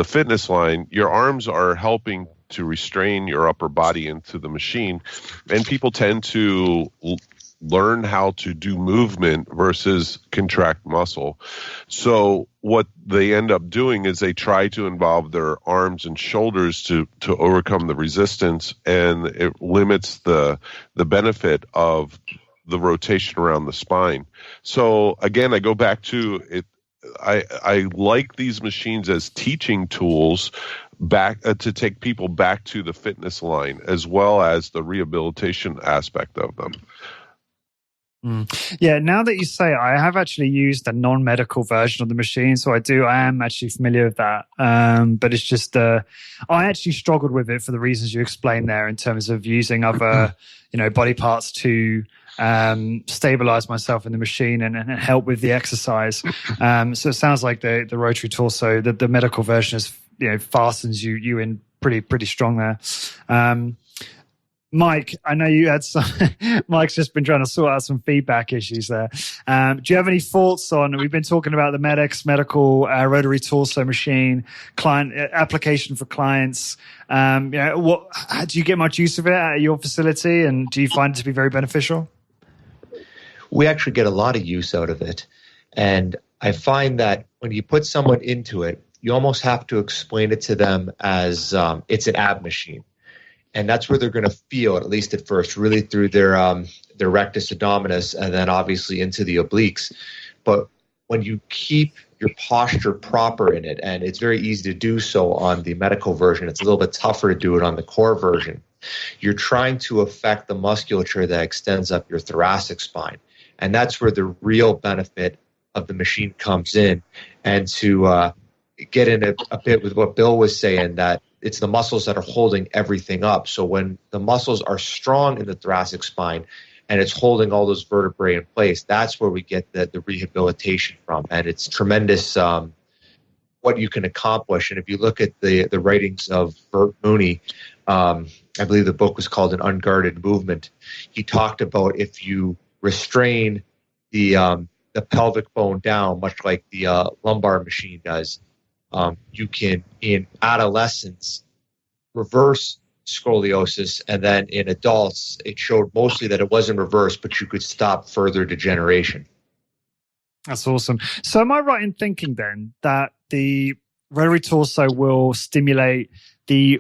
fitness line, your arms are helping to restrain your upper body into the machine, and people tend to learn how to do movement versus contract muscle. So what they end up doing is they try to involve their arms and shoulders to overcome the resistance, and it limits the benefit of the rotation around the spine. So again, I go back to it. I like these machines as teaching tools back to take people back to the fitness line, as well as the rehabilitation aspect of them. Yeah, now that you say it, I have actually used a non-medical version of the machine, so I am actually familiar with that. But it's just, I actually struggled with it for the reasons you explained there, in terms of using other, body parts to stabilize myself in the machine and help with the exercise. So it sounds like the rotary torso, the medical version is, fastens you in pretty strong there. Mike, I know you had some. Mike's just been trying to sort out some feedback issues there. Do you have any thoughts on? We've been talking about the MedX medical rotary torso machine client application for clients. Do you get much use of it at your facility, and do you find it to be very beneficial? We actually get a lot of use out of it, and I find that when you put someone into it, you almost have to explain it to them as it's an ab machine. And that's where they're going to feel, at least at first, really through their rectus abdominis and then obviously into the obliques. But when you keep your posture proper in it, and it's very easy to do so on the medical version, it's a little bit tougher to do it on the core version. You're trying to affect the musculature that extends up your thoracic spine. And that's where the real benefit of the machine comes in. And to get in a bit with what Bill was saying, that it's the muscles that are holding everything up. So when the muscles are strong in the thoracic spine and it's holding all those vertebrae in place, that's where we get the rehabilitation from. And it's tremendous what you can accomplish. And if you look at the writings of Bert Mooney, I believe the book was called An Unguarded Movement. He talked about if you restrain the pelvic bone down, much like the lumbar machine does, you can, in adolescence, reverse scoliosis, and then in adults, it showed mostly that it wasn't reversed, but you could stop further degeneration. That's awesome. So am I right in thinking then that the rotary torso will stimulate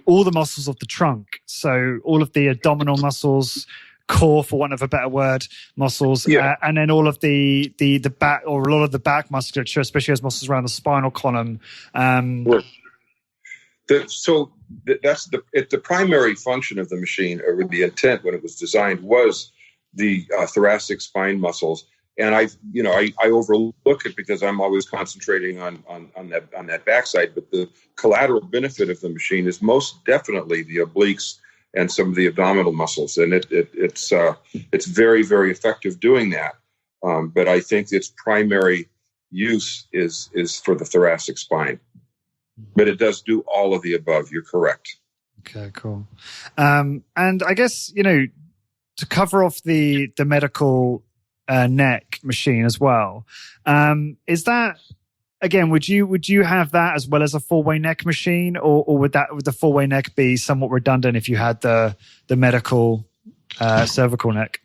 all the muscles of the trunk? So all of the abdominal muscles, core, for want of a better word, muscles, and then all of the back, or a lot of the back musculature, especially as muscles around the spinal column. That's the primary function of the machine, or the intent when it was designed, was the thoracic spine muscles. And I overlook it because I'm always concentrating on that backside. But the collateral benefit of the machine is most definitely the obliques and some of the abdominal muscles. And it's very, very effective doing that. But I think its primary use is for the thoracic spine. But it does do all of the above. You're correct. Okay, cool. And I guess, to cover off the medical neck machine as well, is that, again, would you have that as well as a 4-way neck machine, or would the 4-way neck be somewhat redundant if you had the medical cervical neck?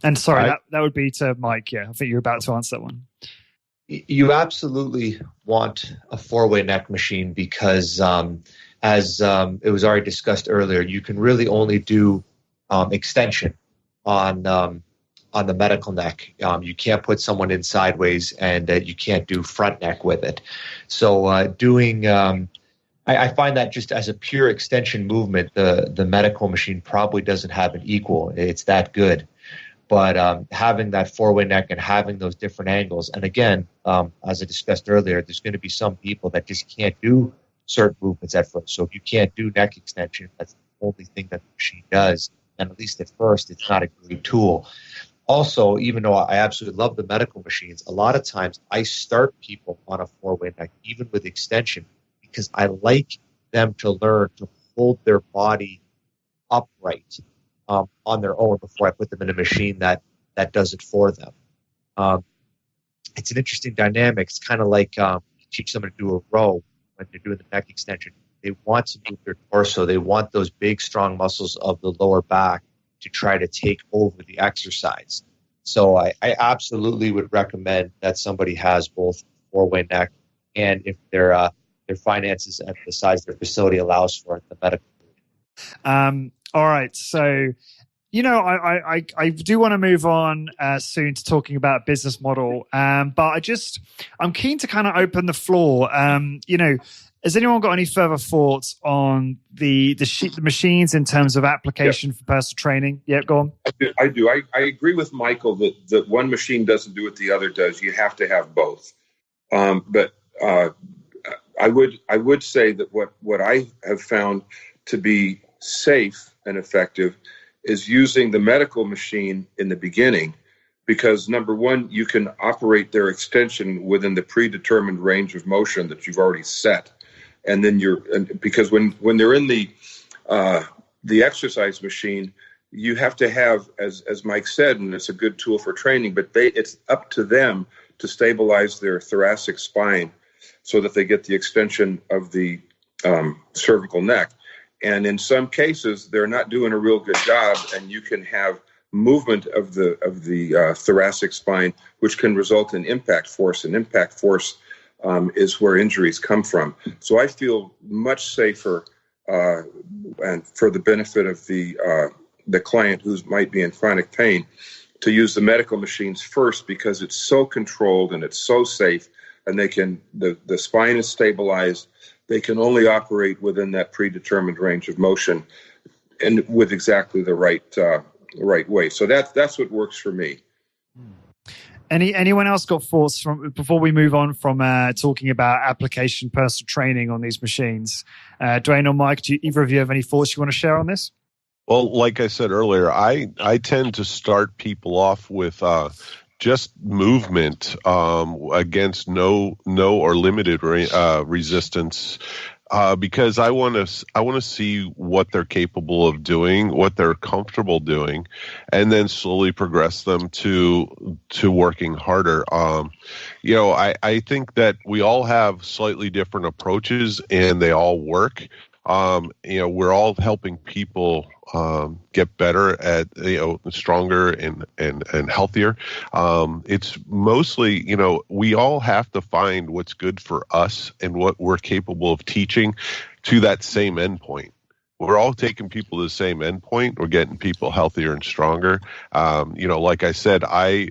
And sorry, that would be to Mike. Yeah, I think you're about to answer that one. You absolutely want a 4-way neck machine because, as it was already discussed earlier, you can really only do extension on the medical neck. You can't put someone in sideways, and you can't do front neck with it. So I find that just as a pure extension movement, the medical machine probably doesn't have an equal. It's that good. But having that 4-way neck and having those different angles, and again, as I discussed earlier, there's going to be some people that just can't do certain movements at first. So if you can't do neck extension, that's the only thing that the machine does. And at least at first, it's not a great tool. Also, even though I absolutely love the medical machines, a lot of times I start people on a 4-way neck, even with extension, because I like them to learn to hold their body upright on their own before I put them in a machine that does it for them. It's an interesting dynamic. It's kind of like you teach someone to do a row when they're doing the neck extension. They want to move their torso. They want those big, strong muscles of the lower back to try to take over the exercise. So I absolutely would recommend that somebody has both 4-way neck, and if their finances and the size of their facility allows for it, the medical. All right. So, I do want to move on soon to talking about business model. But I'm keen to kind of open the floor. Has anyone got any further thoughts on the machines in terms of application for personal training? Yeah, go on. I do. I agree with Michael that one machine doesn't do what the other does. You have to have both. But I would say that what I have found to be safe and effective is using the medical machine in the beginning, because number one, you can operate their extension within the predetermined range of motion that you've already set. And then because when they're in the exercise machine, you have to have, as Mike said, and it's a good tool for training, but it's up to them to stabilize their thoracic spine so that they get the extension of the cervical neck. And in some cases, they're not doing a real good job, and you can have movement of the thoracic spine, which can result in impact force. And impact force is where injuries come from. So I feel much safer, and for the benefit of the client who might be in chronic pain, to use the medical machines first, because it's so controlled and it's so safe, and the spine is stabilized. They can only operate within that predetermined range of motion, and with exactly the right way. So that's what works for me. Anyone else got thoughts before we move on from talking about application personal training on these machines? Dwayne or Mike, do either of you have any thoughts you want to share on this? Well, like I said earlier, I tend to start people off with just movement against no or limited resistance, because I want to see what they're capable of doing, what they're comfortable doing, and then slowly progress them to working harder. I think that we all have slightly different approaches, and they all work. We're all helping people get better at, stronger and healthier. It's mostly, we all have to find what's good for us and what we're capable of teaching to that same endpoint. We're all taking people to the same endpoint. We're getting people healthier and stronger. Like I said, I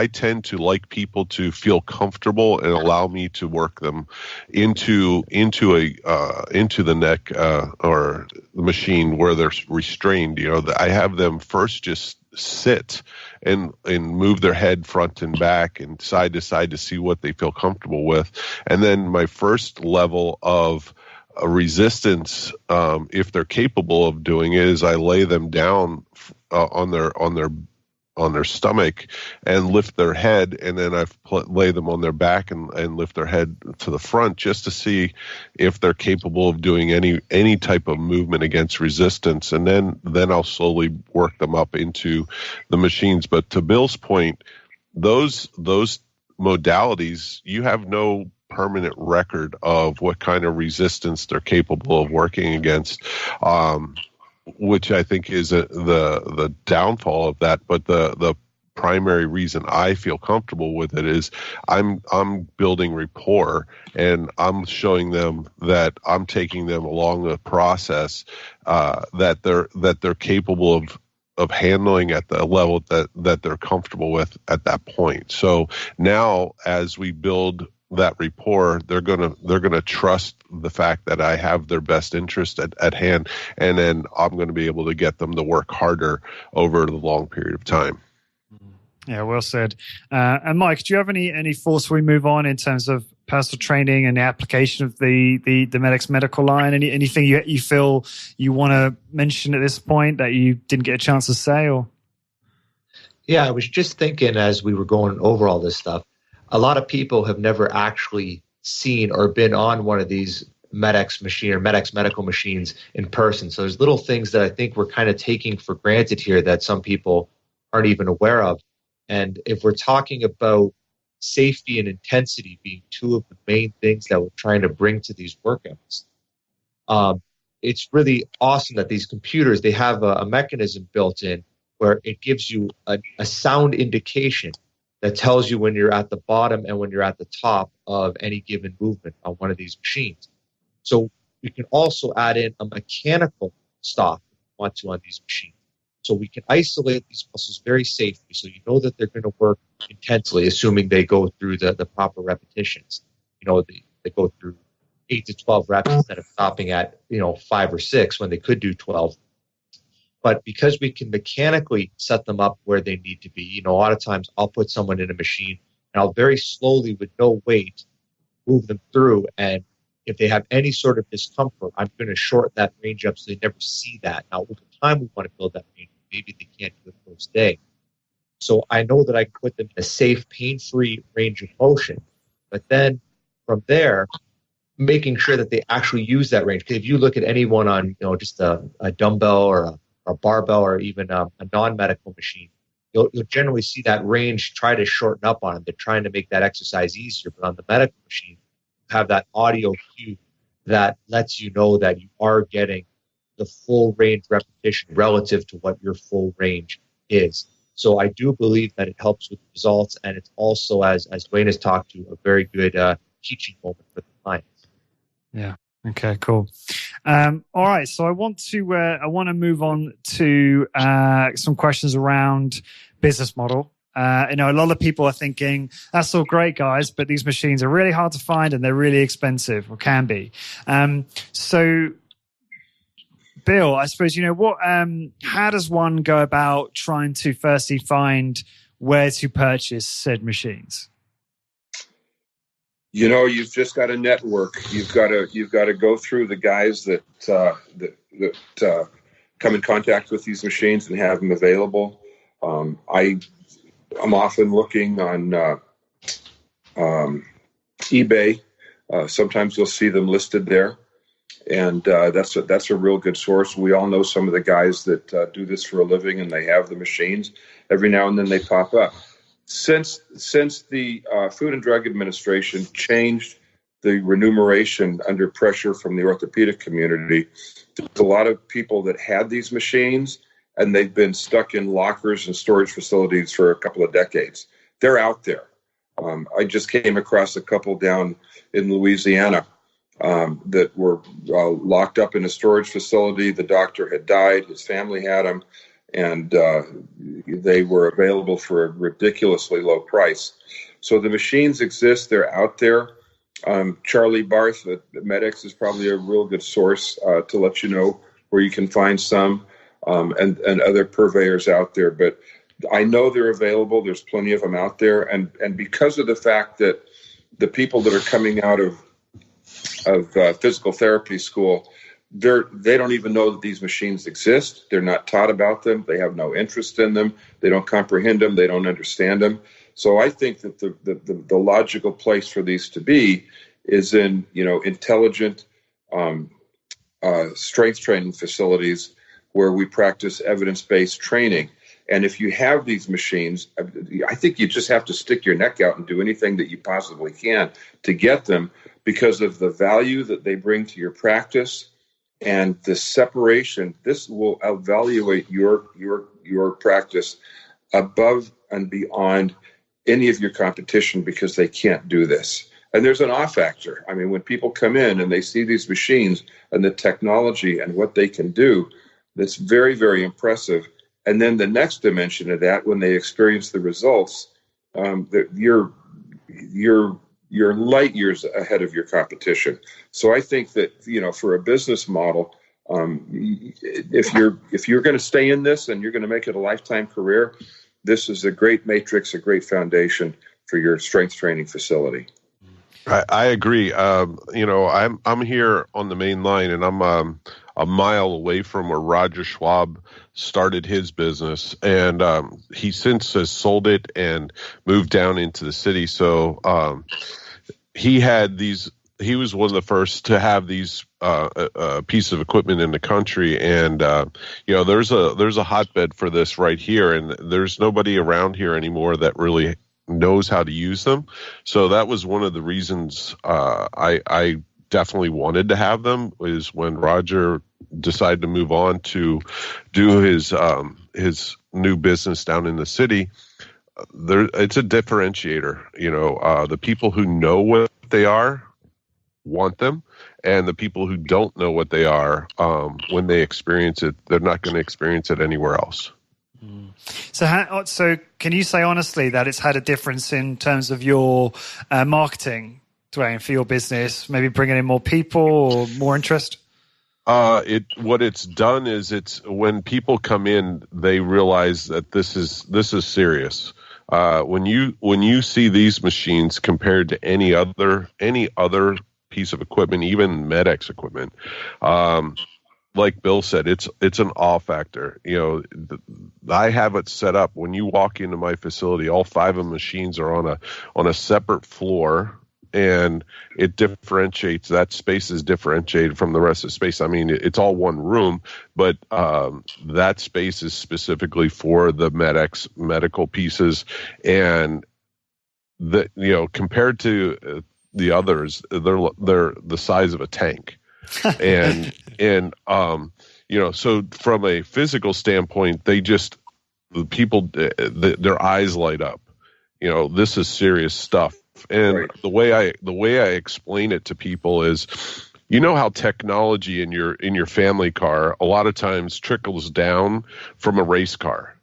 tend to like people to feel comfortable and allow me to work them into the neck or the machine where they're restrained. I have them first just sit and move their head front and back and side to side to see what they feel comfortable with, and then my first level of a resistance, if they're capable of doing it, is I lay them down on their stomach and lift their head, and then I lay them on their back and lift their head to the front, just to see if they're capable of doing any type of movement against resistance, and then I'll slowly work them up into the machines. But to Bill's point, those modalities, you have no permanent record of what kind of resistance they're capable of working against, which I think is the downfall of that. But the primary reason I feel comfortable with it is I'm building rapport, and I'm showing them that I'm taking them along the process, that they're capable of handling at the level that they're comfortable with at that point. So now, as we build that rapport, they're gonna trust the fact that I have their best interest at hand, and then I'm going to be able to get them to work harder over the long period of time. Yeah, well said. And Mike, do you have any thoughts before we move on in terms of personal training and the application of the MedX medical line? Anything you feel you want to mention at this point that you didn't get a chance to say? Or yeah, I was just thinking as we were going over all this stuff, a lot of people have never actually seen or been on one of these MedX machine or MedX medical machines in person. So there's little things that I think we're kind of taking for granted here that some people aren't even aware of. And if we're talking about safety and intensity being two of the main things that we're trying to bring to these workouts, it's really awesome that these computers, they have a mechanism built in where it gives you a sound indication that tells you when you're at the bottom and when you're at the top of any given movement on one of these machines. So we can also add in a mechanical stop if you want to on these machines. So we can isolate these muscles very safely, so you know that they're going to work intensely, assuming they go through the proper repetitions. You know, they go through 8 to 12 reps instead of stopping at 5 or 6 when they could do 12. But because we can mechanically set them up where they need to be, a lot of times I'll put someone in a machine and I'll very slowly, with no weight, move them through. And if they have any sort of discomfort, I'm going to shorten that range up so they never see that. Now, over time, we want to build that range. Maybe they can't do it the first day. So I know that I can put them in a safe, pain-free range of motion. But then from there, making sure that they actually use that range. Because if you look at anyone on just a dumbbell or a barbell or even a non-medical machine, you'll generally see that range try to shorten up on them. They're trying to make that exercise easier. But on the medical machine, you have that audio cue that lets you know that you are getting the full range repetition relative to what your full range is. So I do believe that it helps with results, and it's also, as Dwayne has talked to, a very good teaching moment for the clients. Yeah. Okay. Cool. All right. So I want to move on to some questions around business model. A lot of people are thinking, that's all great, guys, but these machines are really hard to find and they're really expensive, or can be. So, Bill, I suppose, how does one go about trying to firstly find where to purchase said machines? You've just got to network. You've got to go through the guys that come in contact with these machines and have them available. I'm often looking on eBay. Sometimes you'll see them listed there, and that's a real good source. We all know some of the guys that do this for a living, and they have the machines. Every now and then they pop up. Since the Food and Drug Administration changed the remuneration under pressure from the orthopedic community, there's a lot of people that had these machines, and they've been stuck in lockers and storage facilities for a couple of decades. They're out there. I just came across a couple down in Louisiana that were locked up in a storage facility. The doctor had died. His family had them. And they were available for a ridiculously low price. So the machines exist. They're out there. Charlie Barth at MedX is probably a real good source to let you know where you can find some, and other purveyors out there. But I know they're available. There's plenty of them out there. And because of the fact that the people that are coming out of physical therapy school, they don't even know that these machines exist. They're not taught about them. They have no interest in them. They don't comprehend them. They don't understand them. So I think that the logical place for these to be is in intelligent strength training facilities where we practice evidence-based training. And if you have these machines, I think you just have to stick your neck out and do anything that you possibly can to get them, because of the value that they bring to your practice and the separation. This will evaluate your practice above and beyond any of your competition, because they can't do this. And there's an awe factor. I mean, when people come in and they see these machines and the technology and what they can do, that's very, very impressive. And then the next dimension of that, when they experience the results, you're light years ahead of your competition. So I think that, for a business model, if you're going to stay in this and you're going to make it a lifetime career, this is a great matrix, a great foundation for your strength training facility. I agree. I'm here on the main line, and I'm a mile away from where Roger Schwab started his business, and he since has sold it and moved down into the city. So he had these. He was one of the first to have these piece of equipment in the country, and there's a hotbed for this right here, and there's nobody around here anymore that really knows how to use them. So that was one of the reasons I definitely wanted to have them, is when Roger decided to move on to do his new business down in the city. It's a differentiator. The people who know what they are want them, and the people who don't know what they are, when they experience it, they're not going to experience it anywhere else. So can you say honestly that it's had a difference in terms of your marketing, Dwayne, for your business, maybe bringing in more people or more interest? What it's done is, it's when people come in, they realize that this is serious. When you see these machines compared to any other piece of equipment, even MedX equipment, like Bill said, it's an awe factor. I have it set up. When you walk into my facility, all 5 of the machines are on a separate floor, and it differentiates. That space is differentiated from the rest of the space. I mean, it's all one room, but that space is specifically for the MedX medical pieces, and compared to the others, they're the size of a tank. and so from a physical standpoint, their eyes light up. This is serious stuff. And right. the way I explain it to people is, how technology in your family car a lot of times trickles down from a race car.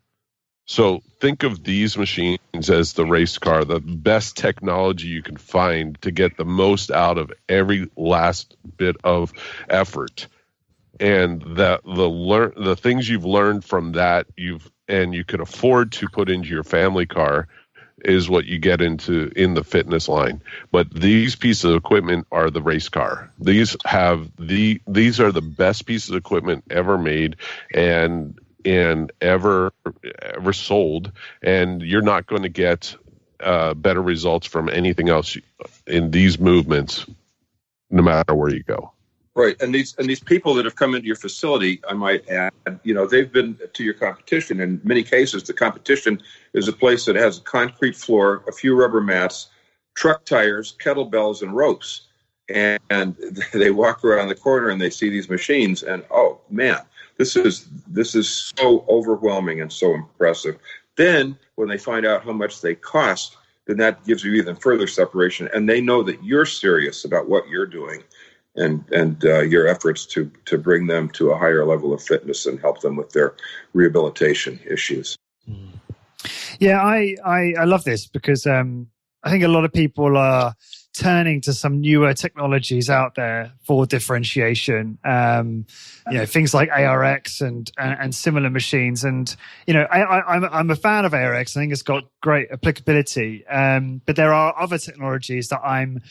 So think of these machines as the race car, the best technology you can find to get the most out of every last bit of effort. And the things you've learned from that, you could afford to put into your family car, is what you get in the fitness line. But these pieces of equipment are the race car. These are the best pieces of equipment ever made and ever sold, and you're not going to get better results from anything else in these movements, no matter where you go. Right, and these people that have come into your facility, I might add, they've been to your competition. In many cases, the competition is a place that has a concrete floor, a few rubber mats, truck tires, kettlebells, and ropes. And they walk around the corner and they see these machines, and oh man, this is so overwhelming and so impressive. Then when they find out how much they cost, then that gives you even further separation, and they know that you're serious about what you're doing. And your efforts to bring them to a higher level of fitness and help them with their rehabilitation issues. Yeah, I love this, because I think a lot of people are turning to some newer technologies out there for differentiation. Things like ARX and similar machines. And I'm a fan of ARX. I think it's got great applicability. But there are other technologies that I'm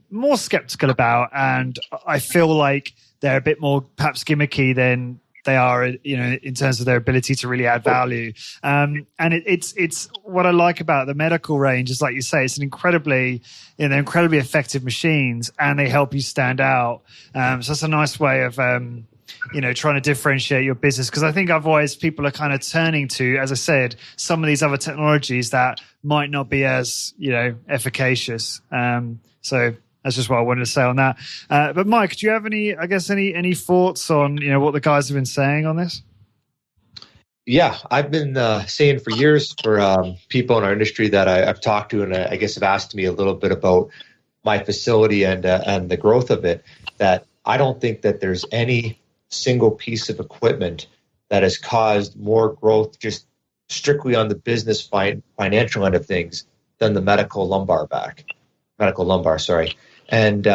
more skeptical about, and I feel like they're a bit more perhaps gimmicky than they are, in terms of their ability to really add value. And it's what I like about the medical range is, like you say, it's an incredibly effective machines, and they help you stand out. So that's a nice way of, trying to differentiate your business. Because I think otherwise people are kind of turning to, as I said, some of these other technologies that might not be as, efficacious. So that's just what I wanted to say on that. But Mike, do you have any thoughts on, what the guys have been saying on this? Yeah, I've been saying for years for people in our industry that I've talked to, and I guess have asked me a little bit about my facility and the growth of it, that I don't think that there's any single piece of equipment that has caused more growth just strictly on the business financial end of things than the medical lumbar. And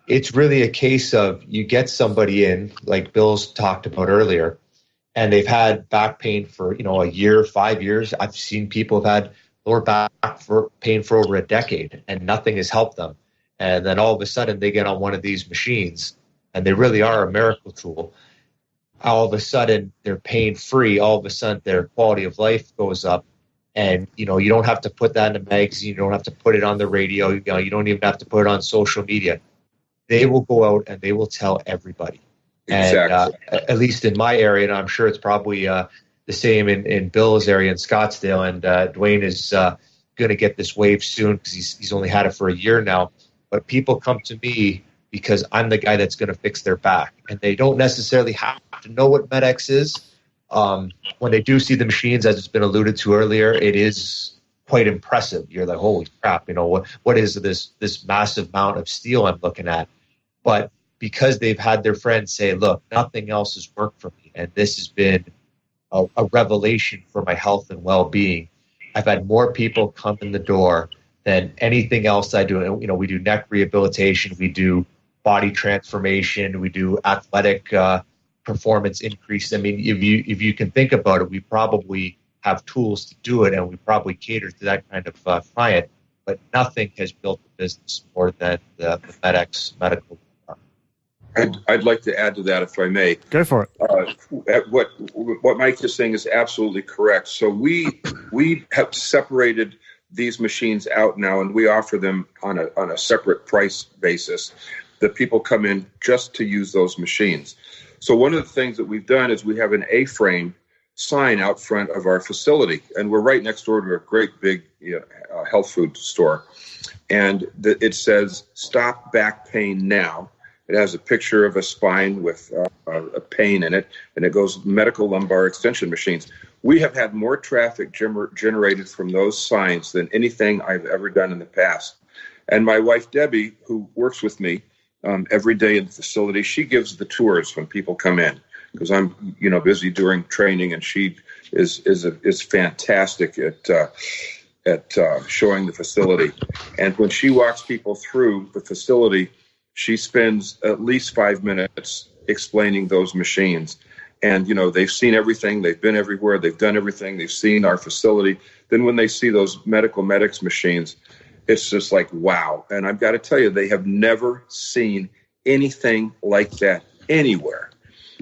it's really a case of you get somebody in, like Bill's talked about earlier, and they've had back pain for, a year, 5 years. I've seen people have had lower back pain for over a decade, and nothing has helped them. And then all of a sudden they get on one of these machines, and they really are a miracle tool. All of a sudden they're pain-free. All of a sudden their quality of life goes up. And, you don't have to put that in a magazine. You don't have to put it on the radio. You don't even have to put it on social media. They will go out and they will tell everybody. Exactly. And at least in my area, and I'm sure it's probably the same in Bill's area in Scottsdale. And Dwayne is going to get this wave soon because he's only had it for a year now. But people come to me because I'm the guy that's going to fix their back. And they don't necessarily have to know what MedX is. When they do see the machines, as it's been alluded to earlier, it is quite impressive. You're like, holy crap, what is this massive amount of steel I'm looking at? But because they've had their friends say, look, nothing else has worked for me, and this has been a revelation for my health and well-being, I've had more people come in the door than anything else I do. And, we do neck rehabilitation, we do body transformation, we do athletic performance increase. I mean, if you can think about it, we probably have tools to do it, and we probably cater to that kind of client. But nothing has built the business more than the MedX medical. I'd like to add to that, if I may. Go for it. What Mike is saying is absolutely correct. So we have separated these machines out now, and we offer them on a separate price basis. That people come in just to use those machines. So one of the things that we've done is we have an A-frame sign out front of our facility, and we're right next door to a great big health food store. And it says, "Stop back pain now." It has a picture of a spine with a pain in it, and it goes medical lumbar extension machines. We have had more traffic generated from those signs than anything I've ever done in the past. And my wife, Debbie, who works with me every day in the facility, she gives the tours when people come in, because I'm busy during training, and she is fantastic at showing the facility. And when she walks people through the facility, she spends at least 5 minutes explaining those machines. And they've seen everything, they've been everywhere, they've done everything, they've seen our facility. Then when they see those medical MedX machines, it's just like, wow. And I've got to tell you, they have never seen anything like that anywhere,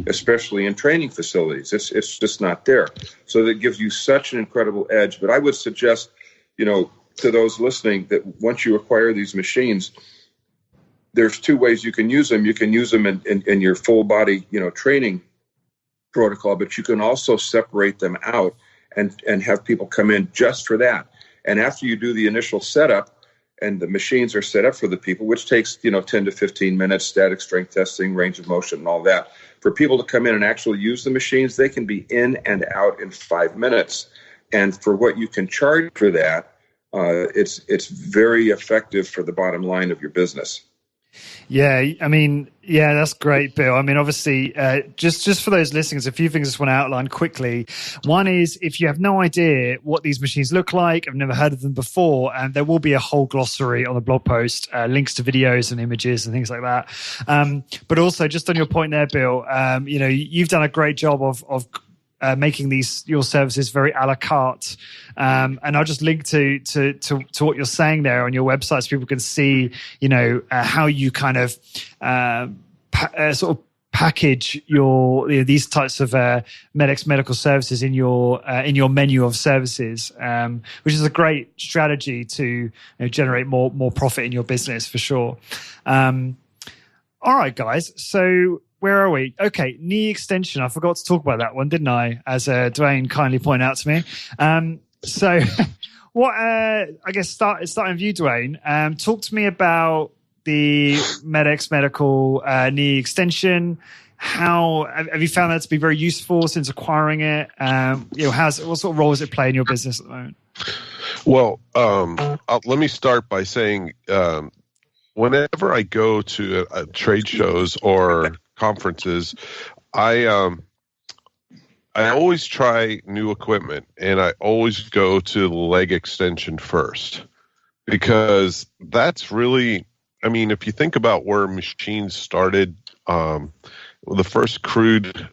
especially in training facilities. It's just not there. So that gives you such an incredible edge. But I would suggest, to those listening, that once you acquire these machines, there's two ways you can use them. You can use them in your full body, training protocol, but you can also separate them out and have people come in just for that. And after you do the initial setup, and the machines are set up for the people, which takes 10 to 15 minutes, static strength testing, range of motion, and all that. For people to come in and actually use the machines, they can be in and out in 5 minutes. And for what you can charge for that, it's very effective for the bottom line of your business. Yeah, I mean, that's great, Bill. I mean, obviously, just for those listeners, a few things I just want to outline quickly. One is, if you have no idea what these machines look like, I've never heard of them before, and there will be a whole glossary on the blog post, links to videos and images and things like that. But also, just on your point there, Bill, you've done a great job of making your services very a la carte. And I'll just link to what you're saying there on your website so people can see, how you kind of sort of package these types of MedX medical services in your menu of services, which is a great strategy to generate more profit in your business for sure. All right, guys. So where are we? Okay, knee extension. I forgot to talk about that one, didn't I? As Dwayne kindly pointed out to me. So what? I guess starting with you, Dwayne. Talk to me about the MedX medical knee extension. How have you found that to be very useful since acquiring it? What sort of role does it play in your business at the moment? Well, let me start by saying, whenever I go to trade shows or conferences, I always try new equipment, and I always go to the leg extension first, because that's really, I mean, if you think about where machines started, the first crude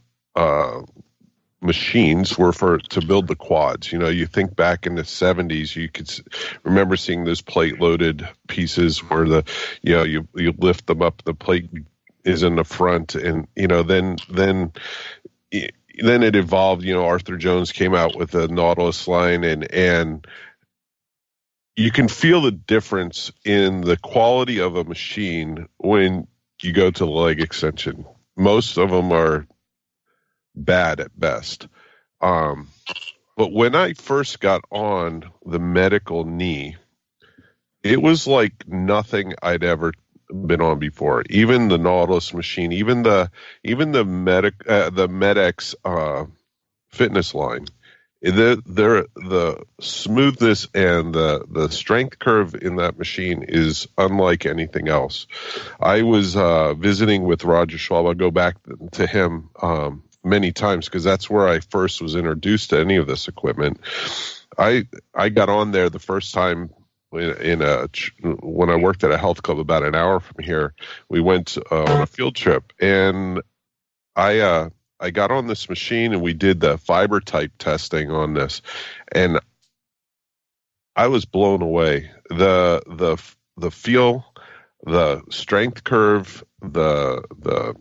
machines were to build the quads. You think back in the 70s, you could remember seeing those plate-loaded pieces where you lift them up, the plate is in the front, and then it evolved. Arthur Jones came out with the Nautilus line, and you can feel the difference in the quality of a machine when you go to the leg extension. Most of them are bad at best. But when I first got on the medical knee, it was like nothing I'd ever been on before. Even the Nautilus machine, even the MedX fitness line, the smoothness and the strength curve in that machine is unlike anything else. I was visiting with Roger Schwab. I'll go back to him many times because that's where I first was introduced to any of this equipment. I got on there the first time when I worked at a health club about an hour from here. We went on a field trip, and I got on this machine and we did the fiber type testing on this, and I was blown away. The feel, the strength curve, the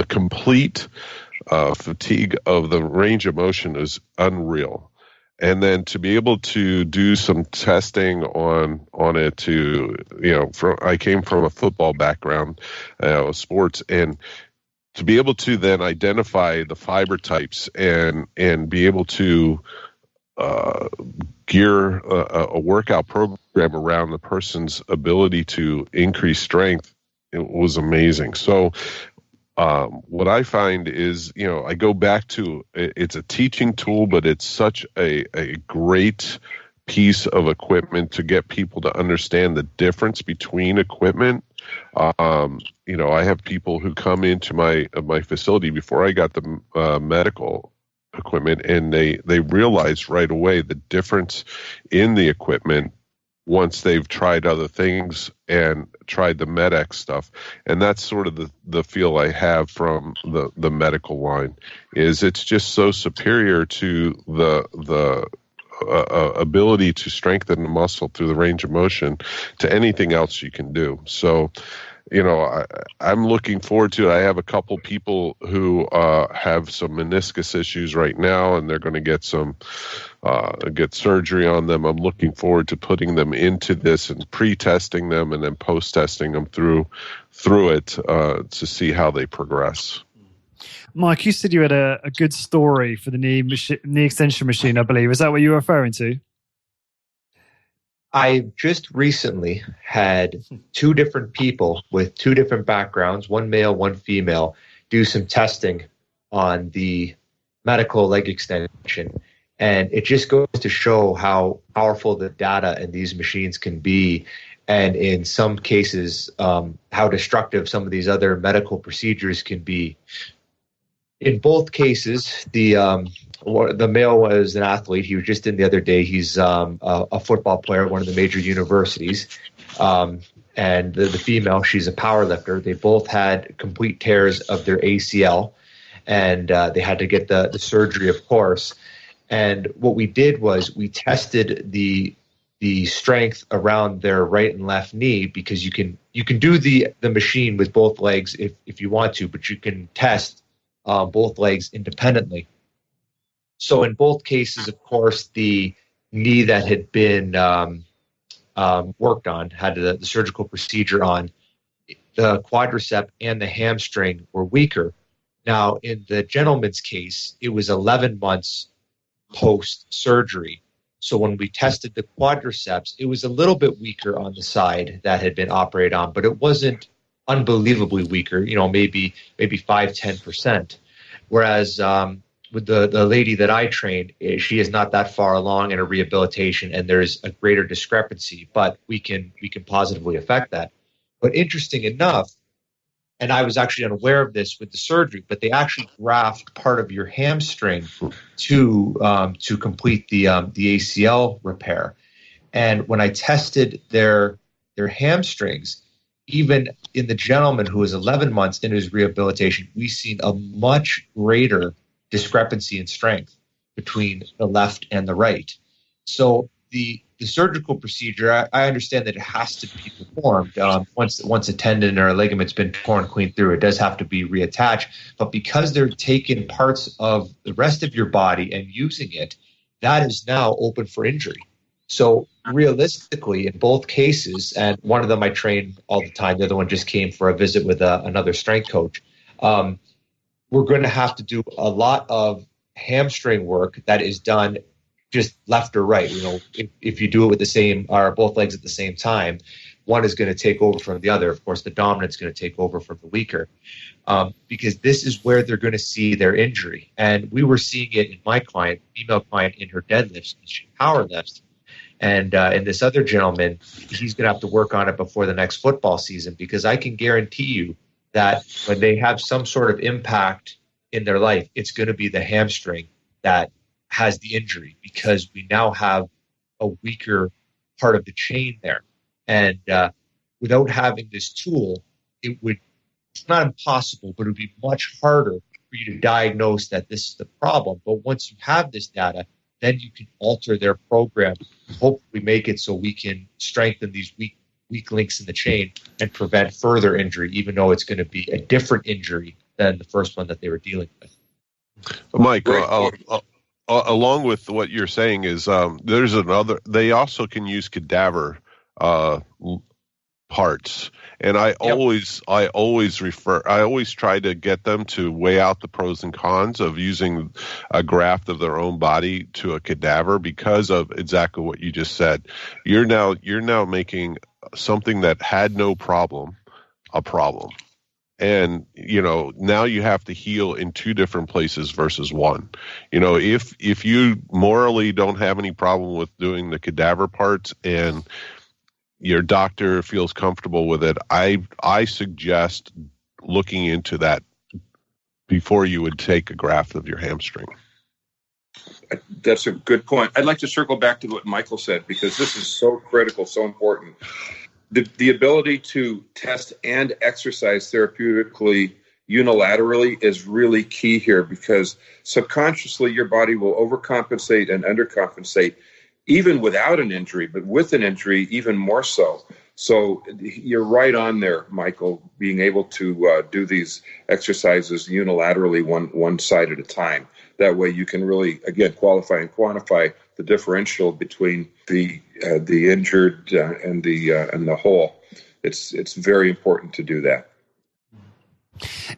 complete fatigue of the range of motion is unreal. And then to be able to do some testing on it, I came from a football background, sports, and to be able to then identify the fiber types and be able to gear a workout program around the person's ability to increase strength, it was amazing. So what I find is, I go back to, it's a teaching tool, but it's such a great piece of equipment to get people to understand the difference between equipment. I have people who come into my facility before I got the medical equipment, and they realize right away the difference in the equipment once they've tried other things and tried the MedX stuff. And that's sort of the feel I have from the medical line, is it's just so superior to the ability to strengthen the muscle through the range of motion to anything else you can do. So, I'm looking forward to it. I have a couple people who have some meniscus issues right now, and they're going to get surgery on them. I'm looking forward to putting them into this and pre-testing them and then post-testing them through it to see how they progress. Mike, you said you had a good story for the knee extension machine, I believe. Is that what you were referring to? I just recently had two different people with two different backgrounds, one male, one female, do some testing on the medical leg extension. And it just goes to show how powerful the data in these machines can be, and in some cases, how destructive some of these other medical procedures can be. In both cases, the male was an athlete. He was just in the other day. He's a football player at one of the major universities. And the female, she's a power lifter. They both had complete tears of their ACL. and they had to get the surgery, of course. And what we did was we tested the strength around their right and left knee, because you can do the machine with both legs if you want to, but you can test both legs independently. So in both cases, of course, the knee that had been worked on, had the surgical procedure on, the quadricep and the hamstring were weaker. Now, in the gentleman's case, it was 11 months post-surgery. So when we tested the quadriceps, it was a little bit weaker on the side that had been operated on, but it wasn't unbelievably weaker, maybe 5-10%. Whereas with the lady that I trained, she is not that far along in her rehabilitation, and there's a greater discrepancy, but we can positively affect that. But interesting enough, and I was actually unaware of this with the surgery, but they actually graft part of your hamstring to complete the ACL repair. And when I tested their hamstrings, even in the gentleman who was 11 months into his rehabilitation, we seen a much greater discrepancy in strength between the left and the right. So the surgical procedure, I understand that it has to be performed once a tendon or a ligament's been torn clean through. It does have to be reattached. But because they're taking parts of the rest of your body and using it, that is now open for injury. So realistically, in both cases, and one of them I train all the time, the other one just came for a visit with another strength coach, we're going to have to do a lot of hamstring work that is done just left or right. If you do it with the same or both legs at the same time, one is going to take over from the other. Of course, the dominant is going to take over from the weaker, because this is where they're going to see their injury. And we were seeing it in my female client, in her deadlifts, and she power lifts. And in this other gentleman, he's going to have to work on it before the next football season, because I can guarantee you that when they have some sort of impact in their life, it's going to be the hamstring that has the injury, because we now have a weaker part of the chain there. And without having this tool, it's not impossible, but it would be much harder for you to diagnose that this is the problem. But once you have this data, then you can alter their program, hopefully make it so we can strengthen these weak links in the chain and prevent further injury, even though it's going to be a different injury than the first one that they were dealing with. Mike, along with what you're saying is there's another, they also can use cadaver parts. And I always try to get them to weigh out the pros and cons of using a graft of their own body to a cadaver, because of exactly what you just said. You're now making something that had no problem a problem. And, now you have to heal in two different places versus one. If you morally don't have any problem with doing the cadaver parts and your doctor feels comfortable with it, I suggest looking into that before you would take a graft of your hamstring. That's a good point. I'd like to circle back to what Michael said, because this is so critical, so important. The ability to test and exercise therapeutically unilaterally is really key here, because subconsciously your body will overcompensate and undercompensate even without an injury, but with an injury even more so. So you're right on there, Michael, being able to do these exercises unilaterally one side at a time. That way you can really, again, qualify and quantify the differential between the injured and the whole. It's very important to do that.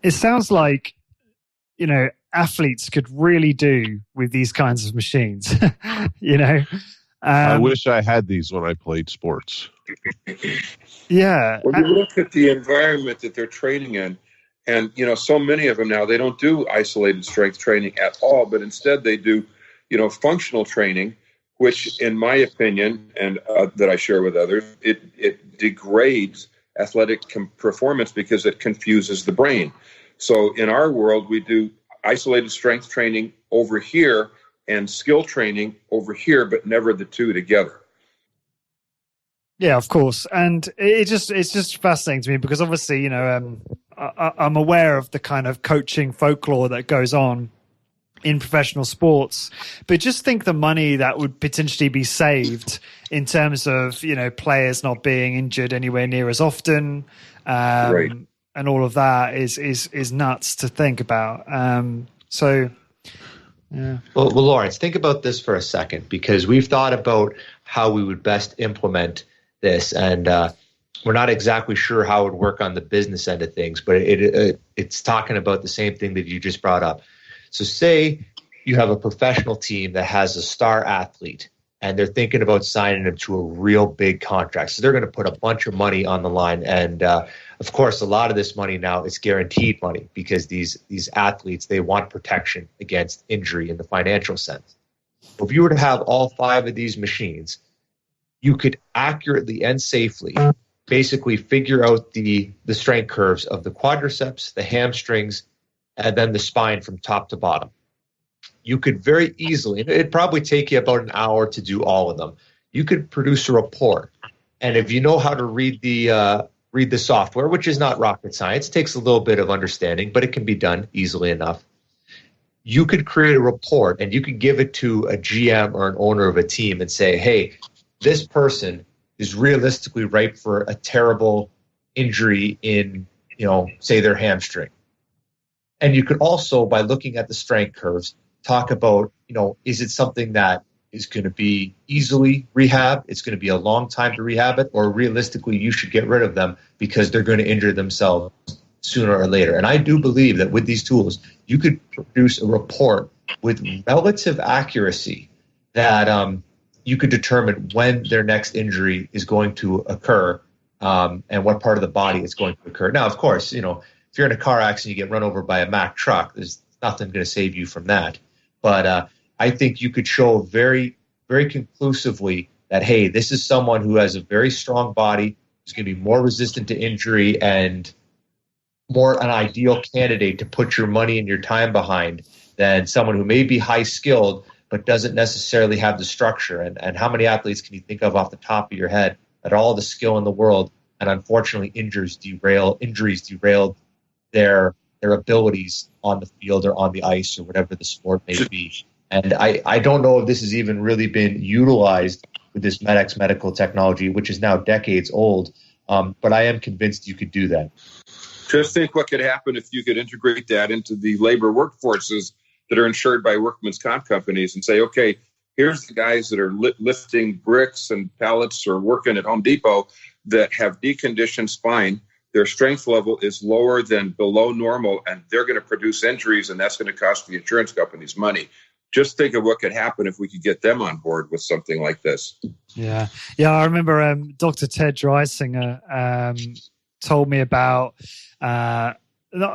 It sounds like, athletes could really do with these kinds of machines. I wish I had these when I played sports. Yeah. When you look at the environment that they're training in, and, so many of them now, they don't do isolated strength training at all, but instead they do, functional training, which in my opinion, and that I share with others, it degrades athletic performance because it confuses the brain. So in our world, we do isolated strength training over here and skill training over here, but never the two together. Yeah, of course. And it's just fascinating to me, because obviously, I'm aware of the kind of coaching folklore that goes on in professional sports, but just think the money that would potentially be saved in terms of, players not being injured anywhere near as often. Right. And all of that is nuts to think about. Yeah. Well, Lawrence, think about this for a second, because we've thought about how we would best implement this, and we're not exactly sure how it would work on the business end of things, but it's talking about the same thing that you just brought up. So say you have a professional team that has a star athlete, and they're thinking about signing them to a real big contract. So they're going to put a bunch of money on the line. And of course, a lot of this money now is guaranteed money, because these athletes, they want protection against injury in the financial sense. If you were to have all 5 of these machines, you could accurately and safely basically figure out the strength curves of the quadriceps, the hamstrings, and then the spine from top to bottom. You could very easily, and it'd probably take you about an hour to do all of them, you could produce a report. And if you know how to read the software, which is not rocket science, takes a little bit of understanding, but it can be done easily enough. You could create a report, and you could give it to a GM or an owner of a team and say, hey, this person is realistically ripe for a terrible injury in, say their hamstring. And you could also, by looking at the strength curves, talk about, is it something that is going to be easily rehab? It's going to be a long time to rehab it, or realistically, you should get rid of them because they're going to injure themselves sooner or later. And I do believe that with these tools, you could produce a report with relative accuracy that you could determine when their next injury is going to occur, and what part of the body is going to occur. Now, of course, if you're in a car accident, you get run over by a Mack truck, there's nothing going to save you from that. But I think you could show very, very conclusively that, hey, this is someone who has a very strong body, who's going to be more resistant to injury, and more an ideal candidate to put your money and your time behind than someone who may be high skilled but doesn't necessarily have the structure. And how many athletes can you think of off the top of your head that all the skill in the world, and unfortunately injuries derailed their abilities on the field or on the ice or whatever the sport may be. And I don't know if this has even really been utilized with this MedX medical technology, which is now decades old, but I am convinced you could do that. Just think what could happen if you could integrate that into the labor workforces that are insured by workman's comp companies and say, okay, here's the guys that are lifting bricks and pallets or working at Home Depot that have deconditioned spine. Their strength level is lower than below normal, and they're going to produce injuries, and that's going to cost the insurance companies money. Just think of what could happen if we could get them on board with something like this. Yeah. I remember Dr. Ted Dreisinger told me about, I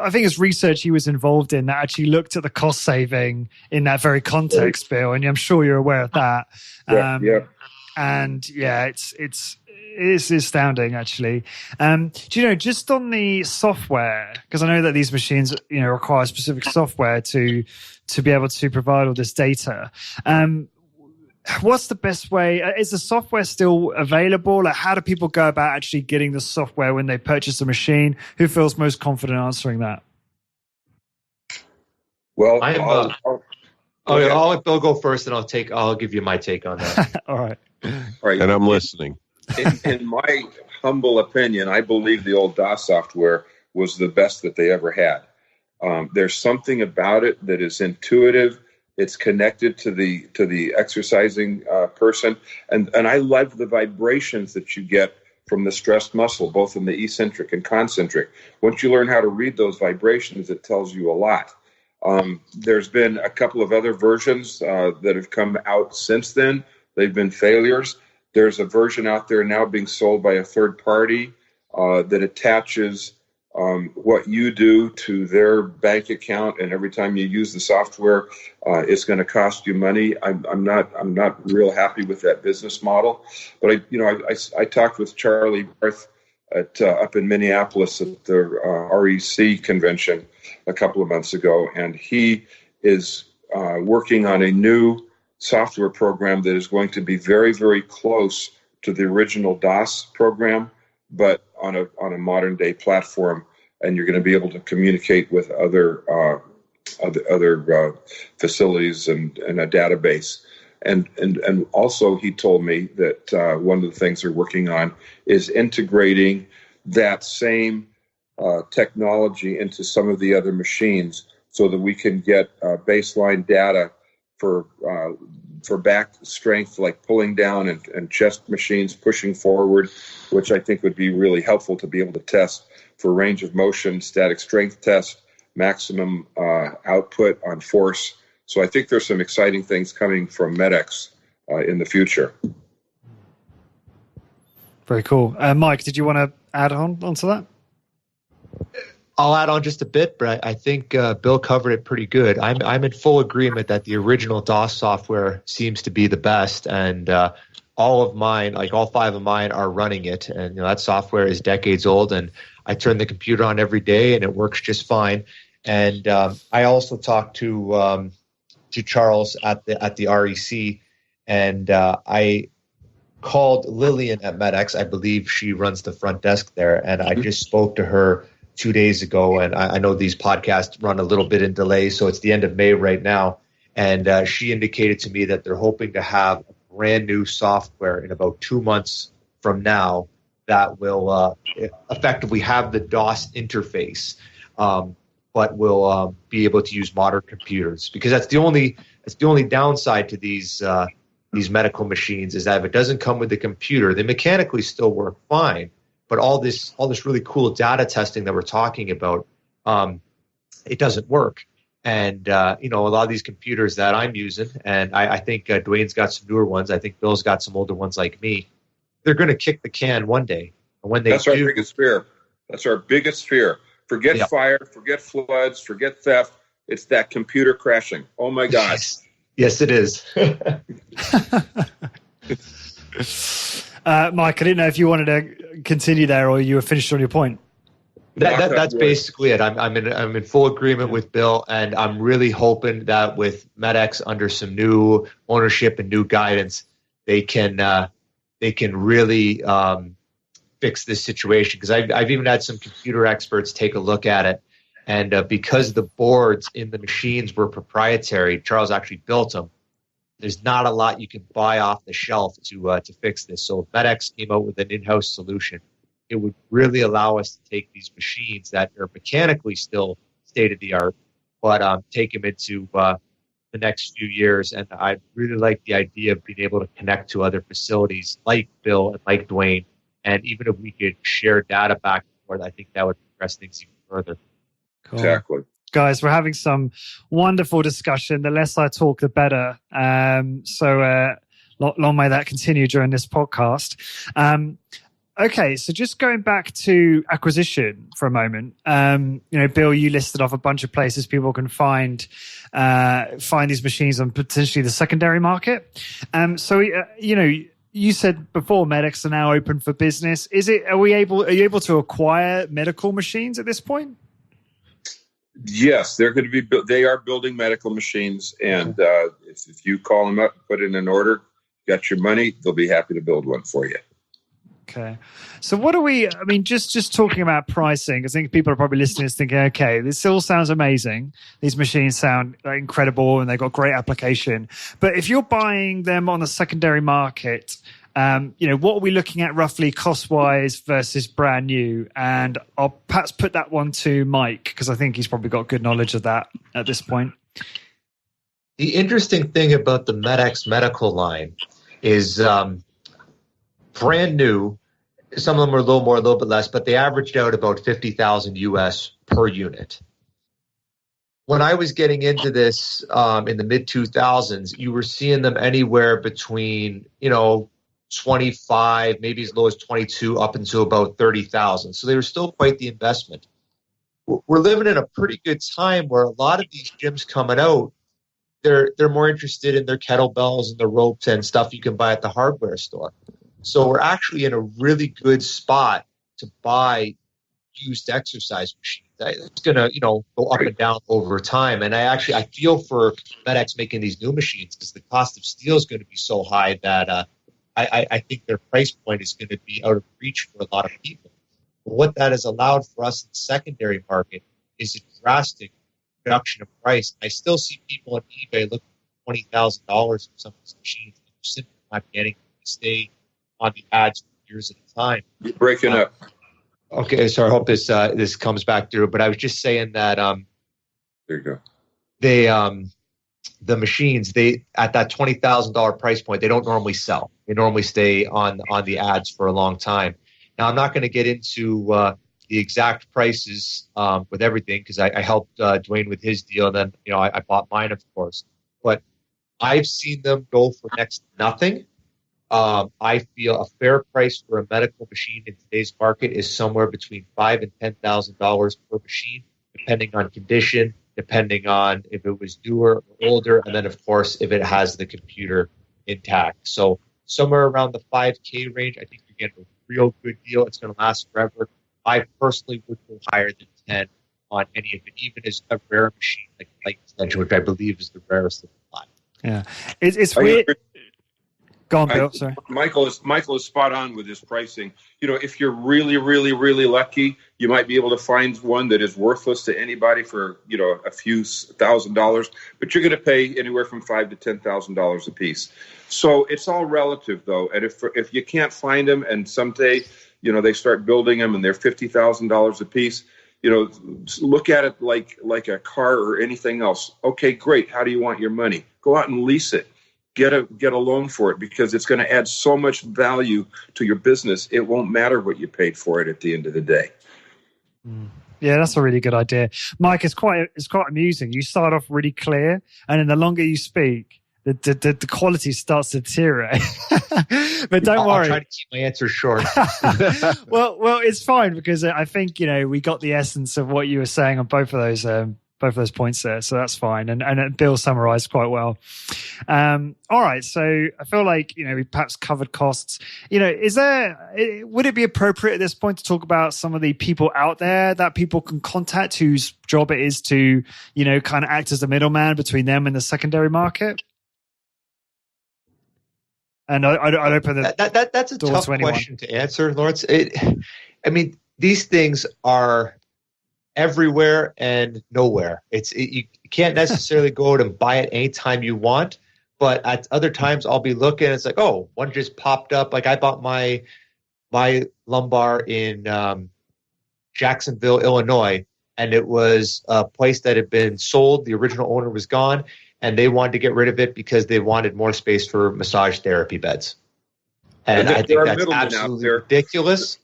think it's research he was involved in that actually looked at the cost saving in that very context, Bill, and I'm sure you're aware of that. Yeah. And yeah, it's astounding, actually. Do you know, just on the software, because I know that these machines, require specific software to be able to provide all this data. What's the best way? Is the software still available? Like, how do people go about actually getting the software when they purchase a machine? Who feels most confident answering that? Well, I'll let Bill go first, and I'll give you my take on that. All right. And I'm listening. In my humble opinion, I believe the old DOS software was the best that they ever had. There's something about it that is intuitive. It's connected to the exercising person, and I love the vibrations that you get from the stressed muscle, both in the eccentric and concentric. Once you learn how to read those vibrations, it tells you a lot. There's been a couple of other versions that have come out since then. They've been failures. There's a version out there now being sold by a third party that attaches what you do to their bank account, and every time you use the software, it's going to cost you money. I'm not real happy with that business model. But I talked with Charlie Barth up in Minneapolis at the REC convention a couple of months ago, and he is working on a new software program that is going to be very, very close to the original DOS program, but on a modern day platform. and you're going to be able to communicate with other facilities and a database. And also, he told me that one of the things they're working on is integrating that same technology into some of the other machines, so that we can get baseline data for back strength, like pulling down and chest machines, pushing forward, which I think would be really helpful to be able to test for range of motion, static strength test, maximum output on force. So I think there's some exciting things coming from MedX in the future. Very cool. Mike, did you want to add onto that? I'll add on just a bit, but I think Bill covered it pretty good. I'm in full agreement that the original DOS software seems to be the best, and all of mine, like all 5 of mine, are running it. And that software is decades old, and I turn the computer on every day, and it works just fine. And I also talked to Charles at the REC, and I called Lillian at MedX. I believe she runs the front desk there, and I just spoke to her 2 days ago, and I know these podcasts run a little bit in delay, so it's the end of May right now, and she indicated to me that they're hoping to have brand new software in about 2 months from now that will effectively have the DOS interface, but will be able to use modern computers, because that's the only downside to these medical machines, is that if it doesn't come with the computer, they mechanically still work fine. But all this really cool data testing that we're talking about, it doesn't work. And a lot of these computers that I'm using, and I think Dwayne's got some newer ones. I think Bill's got some older ones like me. They're going to kick the can one day. And when That's our biggest fear. That's our biggest fear. Forget fire, forget floods, forget theft. It's that computer crashing. Oh my God. Yes, it is. Mike, I didn't know if you wanted to continue there or you were finished on your point. That's basically it. I'm in full agreement with Bill, and I'm really hoping that with MedX under some new ownership and new guidance, they can really fix this situation. Because I've even had some computer experts take a look at it, and because the boards in the machines were proprietary, Charles actually built them. There's not a lot you can buy off the shelf to fix this. So if MedX came out with an in-house solution, it would really allow us to take these machines that are mechanically still state-of-the-art, but take them into the next few years. And I really like the idea of being able to connect to other facilities like Bill and like Dwayne. And even if we could share data back and forth, I think that would progress things even further. Cool. Exactly. Guys, we're having some wonderful discussion. The less I talk, the better. So long may that continue during this podcast. Okay, so just going back to acquisition for a moment. Bill, you listed off a bunch of places people can find these machines on potentially the secondary market. You said before MedX are now open for business. Are you able to acquire medical machines at this point? Yes, they're going to be. They are building medical machines, and if you call them up, put in an order, got your money, they'll be happy to build one for you. Okay, so what do we? I mean, just talking about pricing, I think people are probably listening and thinking, okay, this all sounds amazing. These machines sound incredible, and they've got great application. But if you're buying them on the secondary market, what are we looking at roughly cost-wise versus brand new? And I'll perhaps put that one to Mike, because I think he's probably got good knowledge of that at this point. The interesting thing about the MedX medical line is brand new. Some of them are a little more, a little bit less, but they averaged out about $50,000 US per unit. When I was getting into this in the mid-2000s, you were seeing them anywhere between, 25, maybe as low as 22, up until about 30,000. So they were still quite the investment. We're living in a pretty good time where a lot of these gyms coming out, they're more interested in their kettlebells and the ropes and stuff you can buy at the hardware store. So we're actually in a really good spot to buy used exercise machines. It's going to, go up and down over time. And I feel for MedX making these new machines, because the cost of steel is going to be so high that I think their price point is going to be out of reach for a lot of people. But what that has allowed for us in the secondary market is a drastic reduction of price. I still see people on eBay looking for $20,000 for some of these machines that are simply not getting to stay on the ads for years at a time. You're breaking up. Okay, so I hope this comes back through. But I was just saying that There you go. they the machines, they at that $20,000 price point, they don't normally sell. They normally stay on the ads for a long time. Now, I'm not going to get into the exact prices with everything because I helped Dwayne with his deal, and then I bought mine, of course. But I've seen them go for next to nothing. I feel a fair price for a medical machine in today's market is somewhere between $5,000 and $10,000 per machine, depending on condition, depending on if it was newer or older, and then, of course, if it has the computer intact. So somewhere around the $5K range, I think you're getting a real good deal. It's going to last forever. I personally would go higher than 10 on any of it, even as a rare machine like Light Extension, which I believe is the rarest of the lot. Yeah, it's weird. Go on, Bill. Sorry. Michael is spot on with his pricing. If you're really, really, really lucky, you might be able to find one that is worthless to anybody for a few $1,000s, but you're going to pay anywhere from $5,000 to $10,000 a piece. So it's all relative, though. And if you can't find them, and someday they start building them and they're $50,000 a piece, look at it like a car or anything else. Okay, great. How do you want your money? Go out and lease it. Get a loan for it, because it's going to add so much value to your business. It won't matter what you paid for it at the end of the day. Yeah, that's a really good idea, Mike. It's quite amusing. You start off really clear, and then the longer you speak, the quality starts to deteriorate. But don't worry. I'll try to keep my answer short. well, it's fine, because I think we got the essence of what you were saying on both of those points there, so that's fine. And Bill summarized quite well. All right, so I feel like we perhaps covered costs. Would it be appropriate at this point to talk about some of the people out there that people can contact whose job it is to kind of act as the middleman between them and the secondary market? And I'd open that's a tough question to answer, Lawrence. These things are everywhere and nowhere. You can't necessarily go out and buy it anytime you want, but at other times I'll be looking, it's like, oh, one just popped up. Like I bought my lumbar in Jacksonville, Illinois, and it was a place that had been sold. The original owner was gone, and they wanted to get rid of it because they wanted more space for massage therapy beds. And I think that's absolutely ridiculous.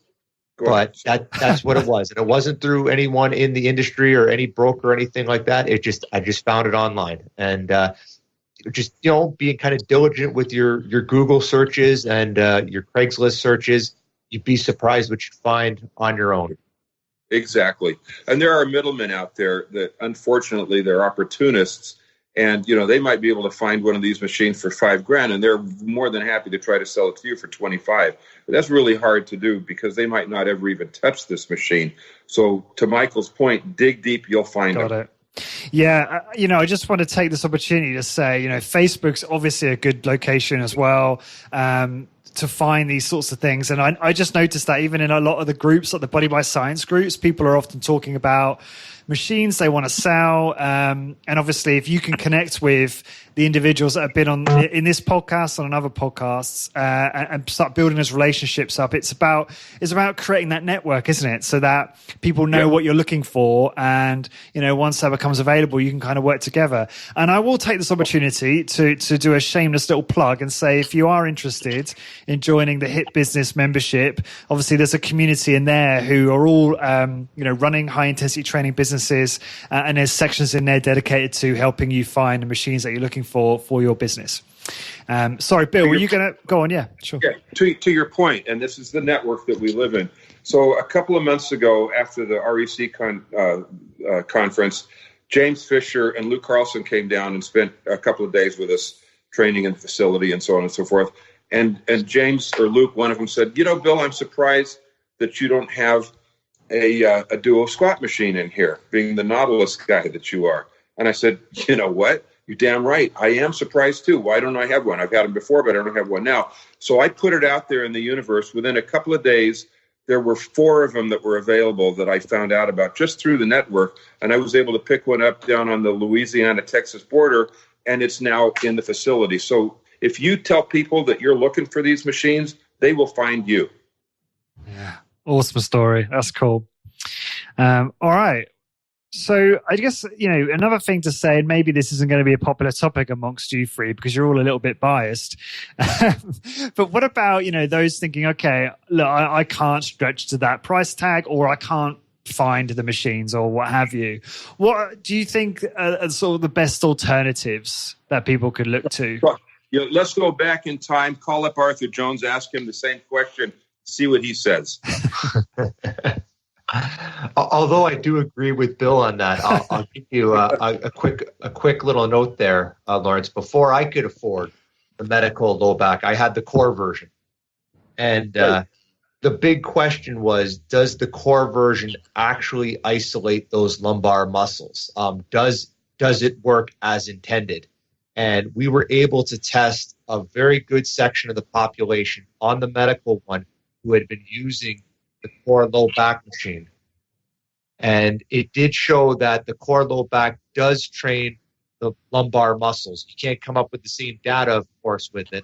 But that's what it was. And it wasn't through anyone in the industry or any broker or anything like that. I just found it online. And being kind of diligent with your Google searches and your Craigslist searches, you'd be surprised what you find on your own. Exactly. And there are middlemen out there that, unfortunately, they're opportunists. And, they might be able to find one of these machines for $5,000, and they're more than happy to try to sell it to you for $25,000. But that's really hard to do, because they might not ever even touch this machine. So to Michael's point, dig deep, you'll find Got them. it. Yeah, I just want to take this opportunity to say, Facebook's obviously a good location as well to find these sorts of things. And I just noticed that even in a lot of the groups, like the Body by Science groups, people are often talking about machines they want to sell. And obviously, if you can connect with the individuals that have been on in this podcast, on other podcasts, and start building those relationships up, it's about creating that network, isn't it? So that people know what you're looking for, and once that becomes available, you can kind of work together. And I will take this opportunity to do a shameless little plug and say, if you are interested in joining the Hit Business membership, obviously there's a community in there who are all running high intensity training businesses, and there's sections in there dedicated to helping you find the machines that you're looking for your business. Sorry, Bill, were you going to go on? Yeah, sure. Yeah, to your point, and this is the network that we live in. So a couple of months ago, after the REC conference, James Fisher and Luke Carlson came down and spent a couple of days with us, training in the facility and so on and so forth. And James or Luke, one of them said, Bill, I'm surprised that you don't have a duo squat machine in here, being the Nautilus guy that you are. And I said, you know what? You're damn right. I am surprised too. Why don't I have one? I've had them before, but I don't have one now. So I put it out there in the universe. Within a couple of days, there were 4 of them that were available that I found out about just through the network. And I was able to pick one up down on the Louisiana-Texas border, and it's now in the facility. So if you tell people that you're looking for these machines, they will find you. Yeah. Awesome story. That's cool. All right. So I guess, another thing to say, and maybe this isn't going to be a popular topic amongst you three because you're all a little bit biased. But what about, those thinking, okay, look, I can't stretch to that price tag, or I can't find the machines, or what have you. What do you think are sort of the best alternatives that people could look to? Let's go back in time, call up Arthur Jones, ask him the same question, see what he says. Although I do agree with Bill on that, I'll give you a quick little note there, Lawrence. Before I could afford the medical low back, I had the core version, and the big question was: does the core version actually isolate those lumbar muscles? Does it work as intended? And we were able to test a very good section of the population on the medical one who had been using the core low back machine. And it did show that the core low back does train the lumbar muscles. You can't come up with the same data, of course, with it.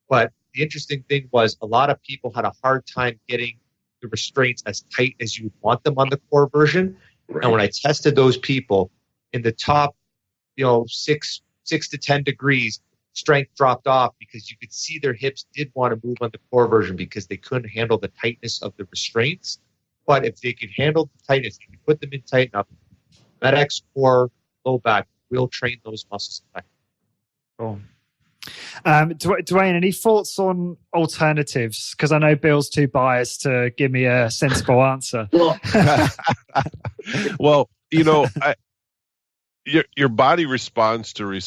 But the interesting thing was a lot of people had a hard time getting the restraints as tight as you would want them on the core version. Right. And when I tested those people in the top, 6 to 10 degrees, strength dropped off because you could see their hips did want to move on the core version because they couldn't handle the tightness of the restraints. But if they could handle the tightness, you can put them in tight enough. MedX core low back will train those muscles. Cool. Dwayne, any thoughts on alternatives? Because I know Bill's too biased to give me a sensible answer. Well, your body responds to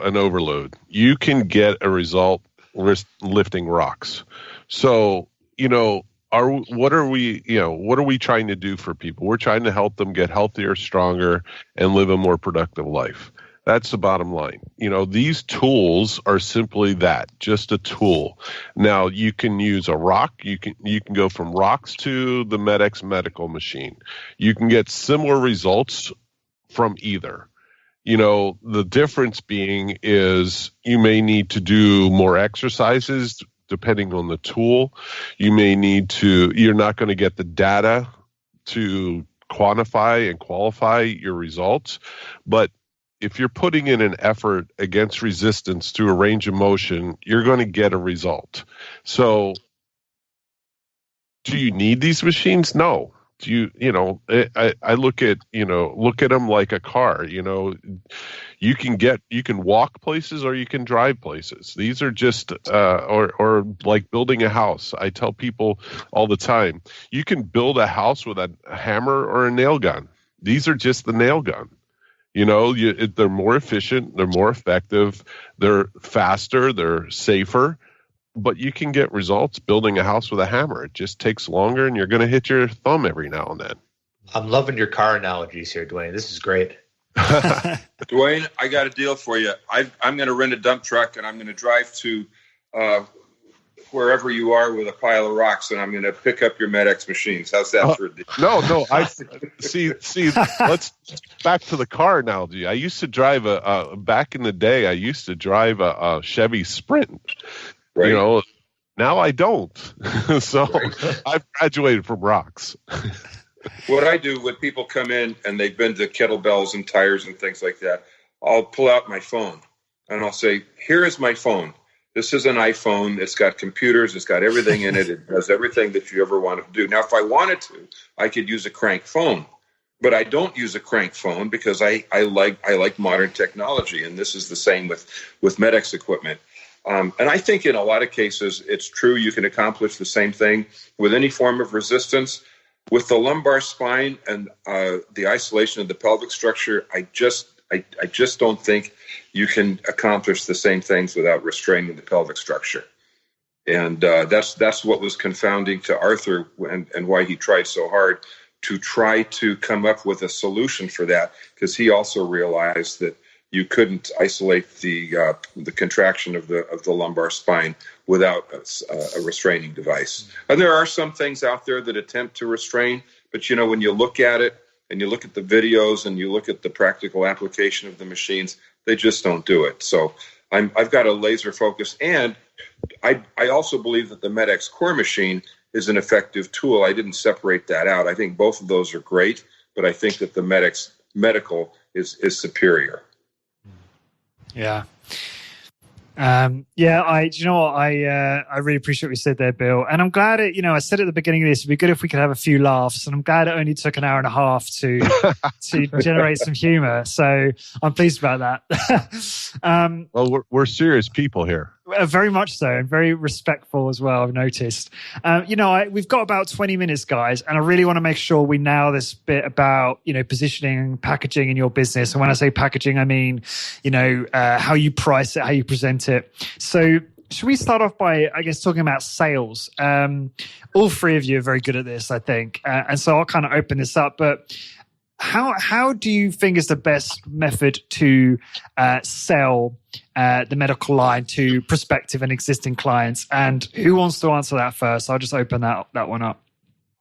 an overload. You can get a result lifting rocks. So, what are we trying to do for people? We're trying to help them get healthier, stronger, and live a more productive life. That's the bottom line. These tools are simply that, just a tool. Now, you can use a rock. You can go from rocks to the MedX medical machine. You can get similar results from either. The difference being is you may need to do more exercises depending on the tool. You're not going to get the data to quantify and qualify your results. But if you're putting in an effort against resistance through a range of motion, you're going to get a result. So do you need these machines? No. I look at them like a car. You can walk places or you can drive places. These are just or like building a house. I tell people all the time, you can build a house with a hammer or a nail gun. These are just the nail gun. They're more efficient, they're more effective, they're faster, they're safer. But you can get results building a house with a hammer. It just takes longer, and you're going to hit your thumb every now and then. I'm loving your car analogies here, Dwayne. This is great. Dwayne, I got a deal for you. I'm going to rent a dump truck, and I'm going to drive to wherever you are with a pile of rocks, and I'm going to pick up your MedX machines. How's that for a deal? No. I see. Let's back to the car analogy. I used to drive back in the day. I used to drive a Chevy Sprint. Right. Now I don't. So right. I've graduated from rocks. What I do when people come in and they've been to kettlebells and tires and things like that, I'll pull out my phone and I'll say, here is my phone. This is an iPhone. It's got computers. It's got everything in it. It does everything that you ever wanted to do. Now, if I wanted to, I could use a crank phone. But I don't use a crank phone because I like modern technology. And this is the same with MedX equipment. And I think in a lot of cases, it's true you can accomplish the same thing with any form of resistance. With the lumbar spine and the isolation of the pelvic structure, I just don't think you can accomplish the same things without restraining the pelvic structure. And that's what was confounding to Arthur and why he tried so hard to try to come up with a solution for that, because he also realized that you couldn't isolate the contraction of the lumbar spine without a restraining device. And there are some things out there that attempt to restrain, but when you look at it and you look at the videos and you look at the practical application of the machines, they just don't do it. So I've got a laser focus, and I also believe that the MedX core machine is an effective tool. I didn't separate that out. I think both of those are great, but I think that the MedX medical is superior. Yeah. I really appreciate what you said there, Bill. And I'm glad I said at the beginning of this, it'd be good if we could have a few laughs. And I'm glad it only took an hour and a half to generate some humor. So I'm pleased about that. Well, we're serious people here. Very much so, and very respectful as well, I've noticed. We've got about 20 minutes, guys, and I really want to make sure we nail this bit about, positioning and packaging in your business. And when I say packaging, I mean, how you price it, how you present it. So should we start off by, I guess, talking about sales? All three of you are very good at this, I think. And so I'll kind of open this up, but how do you think is the best method to sell the medical line to prospective and existing clients? And who wants to answer that first? I'll just open that one up.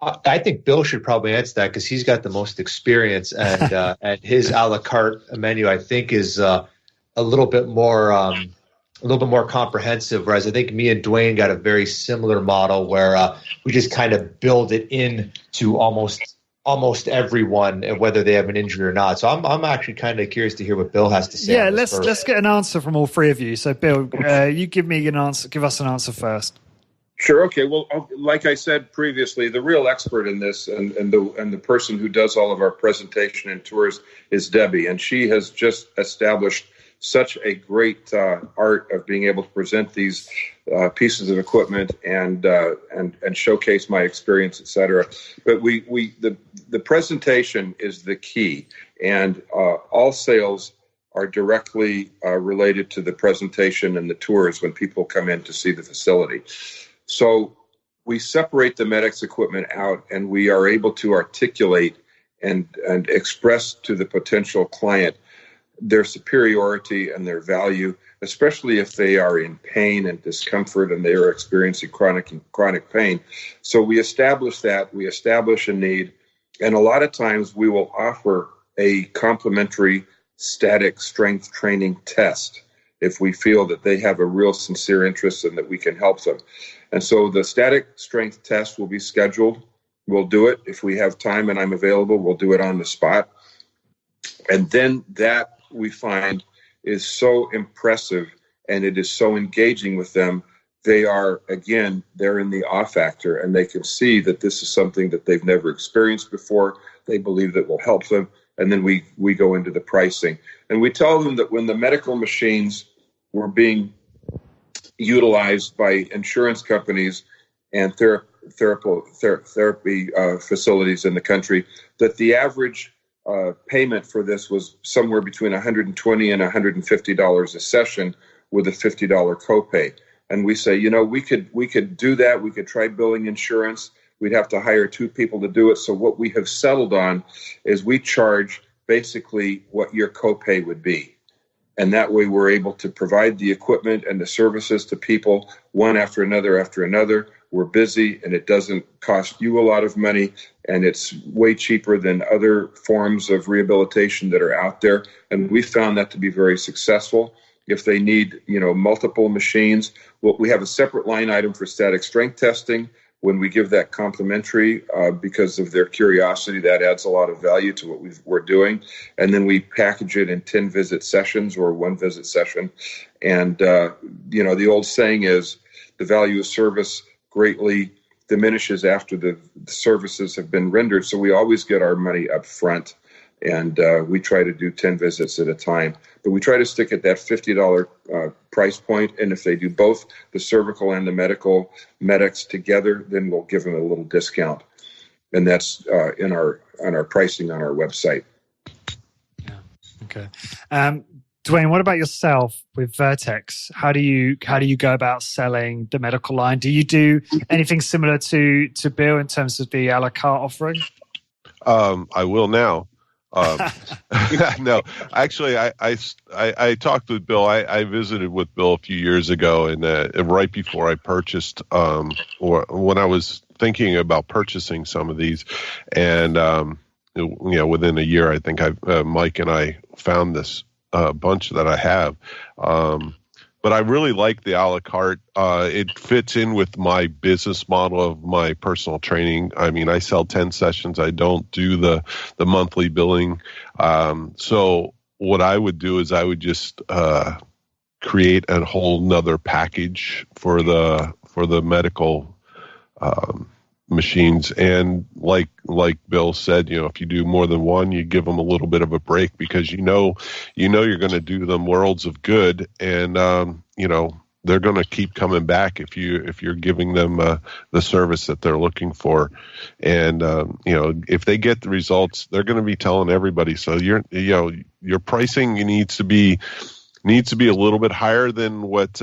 I think Bill should probably answer that because he's got the most experience, and his a la carte menu, I think, is a little bit more comprehensive. Whereas I think me and Dwayne got a very similar model where we just kind of build it into almost everyone, whether they have an injury or not. So I'm actually kind of curious to hear what Bill has to say. Yeah, let's get an answer from all three of you. So Bill, you give us an answer first. Sure. Okay. Well, like I said previously, the real expert in this and the person who does all of our presentation and tours is Debbie, and she has just established such a great art of being able to present these pieces of equipment and showcase my experience, et cetera. But the presentation is the key, and all sales are directly related to the presentation and the tours when people come in to see the facility. So we separate the MedX equipment out, and we are able to articulate and express to the potential client their superiority and their value, especially if they are in pain and discomfort and they are experiencing chronic pain. So we establish that, we establish a need, and a lot of times we will offer a complimentary static strength training test if we feel that they have a real sincere interest and that we can help them. And so the static strength test will be scheduled. We'll do it. If we have time and I'm available, we'll do it on the spot. And then that we find is so impressive and it is so engaging with them. They're in the awe factor, and they can see that this is something that they've never experienced before. They believe that will help them. And then we go into the pricing. And we tell them that when the medical machines were being utilized by insurance companies and therapy facilities in the country, that the average payment for this was somewhere between $120 and $150 a session with a $50 copay. And we say, we could do that. We could try billing insurance. We'd have to hire 2 people to do it. So what we have settled on is we charge basically what your copay would be. And that way we're able to provide the equipment and the services to people one after another. We're busy, and it doesn't cost you a lot of money, and it's way cheaper than other forms of rehabilitation that are out there. And we found that to be very successful. If they need, multiple machines, we have a separate line item for static strength testing. When we give that complimentary because of their curiosity, that adds a lot of value to what we're doing. And then we package it in 10 visit sessions or 1 visit session. And, the old saying is the value of service greatly diminishes after the services have been rendered. So we always get our money up front, and we try to do 10 visits at a time. But we try to stick at that $50 price point, and if they do both the cervical and the medical MedX together, then we'll give them a little discount. And that's on our pricing on our website. Yeah. Okay. Dwayne, what about yourself with Vertex? How do you go about selling the medical line? Do you do anything similar to Bill in terms of the a la carte offering? I will now. No, actually, I talked with Bill. I visited with Bill a few years ago, and right before I purchased, or when I was thinking about purchasing some of these, and within a year, I think Mike and I found this bunch that I have. But I really like the a la carte. It fits in with my business model of my personal training. I mean, I sell 10 sessions. I don't do the monthly billing. So what I would do is I would just create a whole nother package for the medical machines. And like Bill said, if you do more than one, you give them a little bit of a break, because you're going to do them worlds of good, and they're going to keep coming back if you're giving them the service that they're looking for. And if they get the results, they're going to be telling everybody. So your pricing needs to be a little bit higher than what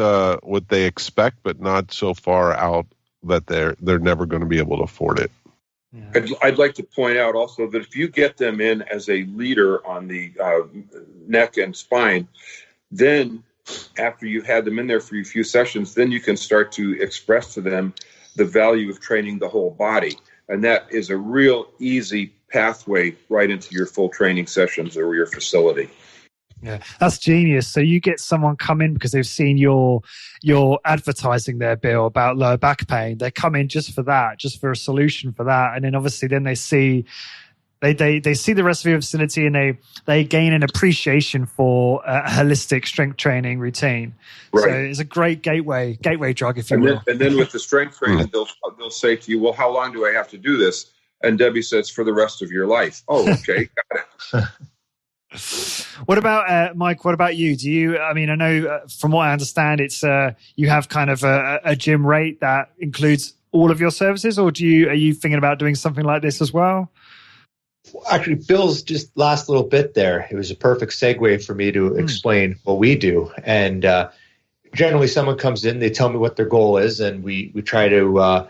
they expect, but not so far out that they're never going to be able to afford it. Yeah. I'd like to point out also that if you get them in as a leader on the neck and spine, then after you've had them in there for a few sessions, then you can start to express to them the value of training the whole body. And that is a real easy pathway right into your full training sessions or your facility. Yeah, that's genius. So you get someone come in because they've seen your advertising there, Bill, about lower back pain. They come in just for that, just for a solution for that, and then obviously then they see the rest of your facility, and they gain an appreciation for a holistic strength training routine. Right. So it's a great gateway drug, if you will. And then with the strength training, they'll say to you, "Well, how long do I have to do this?" And Debbie says, "For the rest of your life." Oh, okay, got it. What about Mike? What about you? Do you? I mean, I know from what I understand, it's you have kind of a gym rate that includes all of your services, or are you thinking about doing something like this as well? Actually, Bill's just last little bit there, it was a perfect segue for me to explain what we do. And generally, someone comes in, they tell me what their goal is, and we try to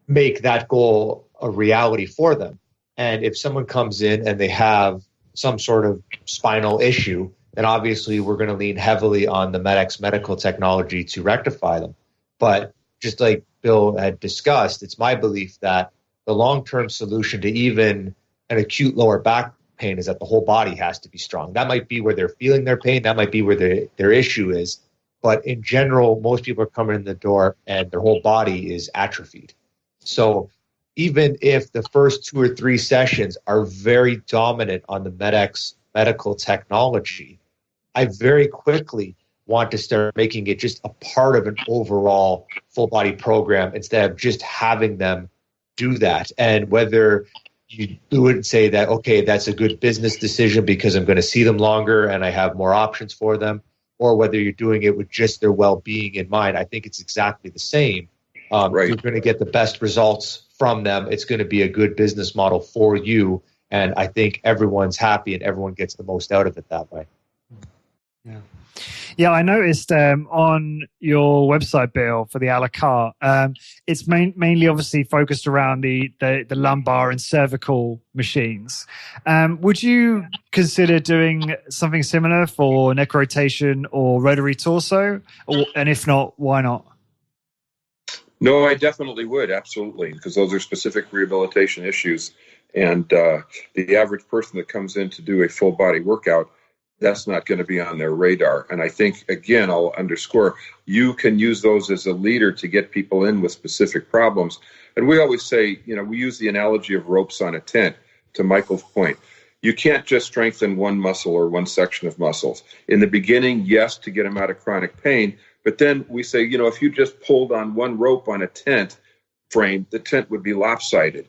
make that goal a reality for them. And if someone comes in and they have some sort of spinal issue, then obviously we're going to lean heavily on the MedX medical technology to rectify them. But just like Bill had discussed, it's my belief that the long-term solution to even an acute lower back pain is that the whole body has to be strong. That might be where they're feeling their pain. That might be where their issue is. But in general, most people are coming in the door and their whole body is atrophied. So even if the first 2 or 3 sessions are very dominant on the MedX medical technology, I very quickly want to start making it just a part of an overall full body program instead of just having them do that. And whether you would say that, okay, that's a good business decision because I'm going to see them longer and I have more options for them, or whether you're doing it with just their well-being in mind, I think it's exactly the same. Right. You're going to get the best results from them. It's going to be a good business model for you. And I think everyone's happy and everyone gets the most out of it that way. Yeah, I noticed on your website, Bill, for the a la carte, it's mainly obviously focused around the lumbar and cervical machines. Would you consider doing something similar for neck rotation or rotary torso? And if not, why not? No, I definitely would. Absolutely. Because those are specific rehabilitation issues. And the average person that comes in to do a full body workout, that's not going to be on their radar. And I think, again, I'll underscore, you can use those as a leader to get people in with specific problems. And we always say, we use the analogy of ropes on a tent, to Michael's point. You can't just strengthen one muscle or one section of muscles. In the beginning, yes, to get them out of chronic pain. But then we say, if you just pulled on one rope on a tent frame, the tent would be lopsided.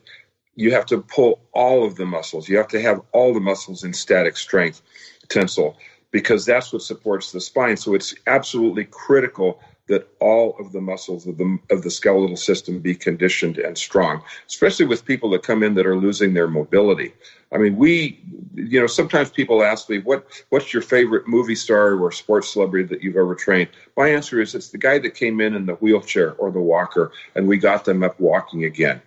You have to pull all of the muscles. You have to have all the muscles in static strength, tensile, because that's what supports the spine. So it's absolutely critical that all of the muscles of the skeletal system be conditioned and strong, especially with people that come in that are losing their mobility. I mean, sometimes people ask me, what's your favorite movie star or sports celebrity that you've ever trained? My answer is it's the guy that came in the wheelchair or the walker, and we got them up walking again.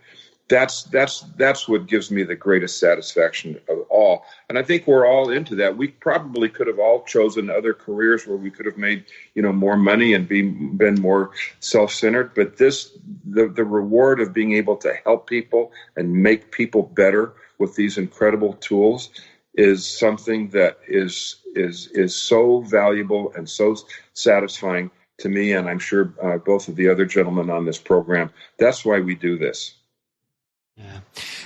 that's what gives me the greatest satisfaction of all. And I think we're all into that. We probably could have all chosen other careers where we could have made, more money and been more self-centered. But the reward of being able to help people and make people better with these incredible tools is something that is so valuable and so satisfying to me. And I'm sure both of the other gentlemen on this program, that's why we do this. Yeah.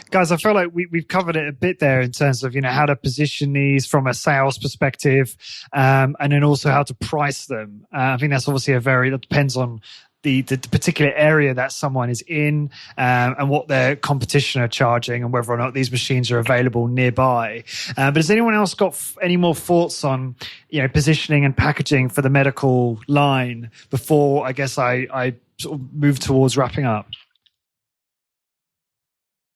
Guys, I feel like we've covered it a bit there in terms of, how to position these from a sales perspective, and then also how to price them. I think that's obviously that depends on the particular area that someone is in, and what their competition are charging and whether or not these machines are available nearby. But has anyone else got any more thoughts on, positioning and packaging for the medical line before I guess I sort of move towards wrapping up?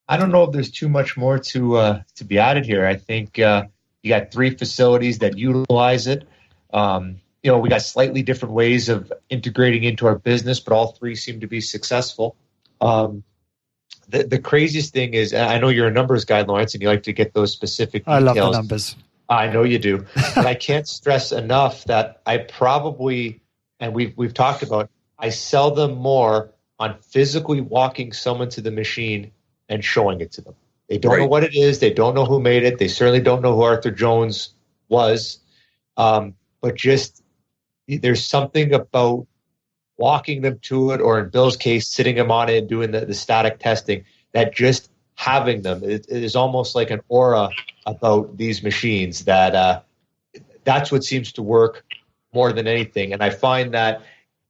I don't know if there's too much more to be added here. I think you got 3 facilities that utilize it. We got slightly different ways of integrating into our business, but all 3 seem to be successful. The craziest thing is, and I know you're a numbers guy, Lawrence, and you like to get those specific details. I love the numbers. I know you do, but I can't stress enough that I probably, and we've talked about, I sell them more on physically walking someone to the machine and showing it to them. They don't know what it is. They don't know who made it. They certainly don't know who Arthur Jones was. But just there's something about walking them to it, or in Bill's case, sitting them on it and doing the static testing, that just having them, it is almost like an aura about these machines that that's what seems to work more than anything. And I find that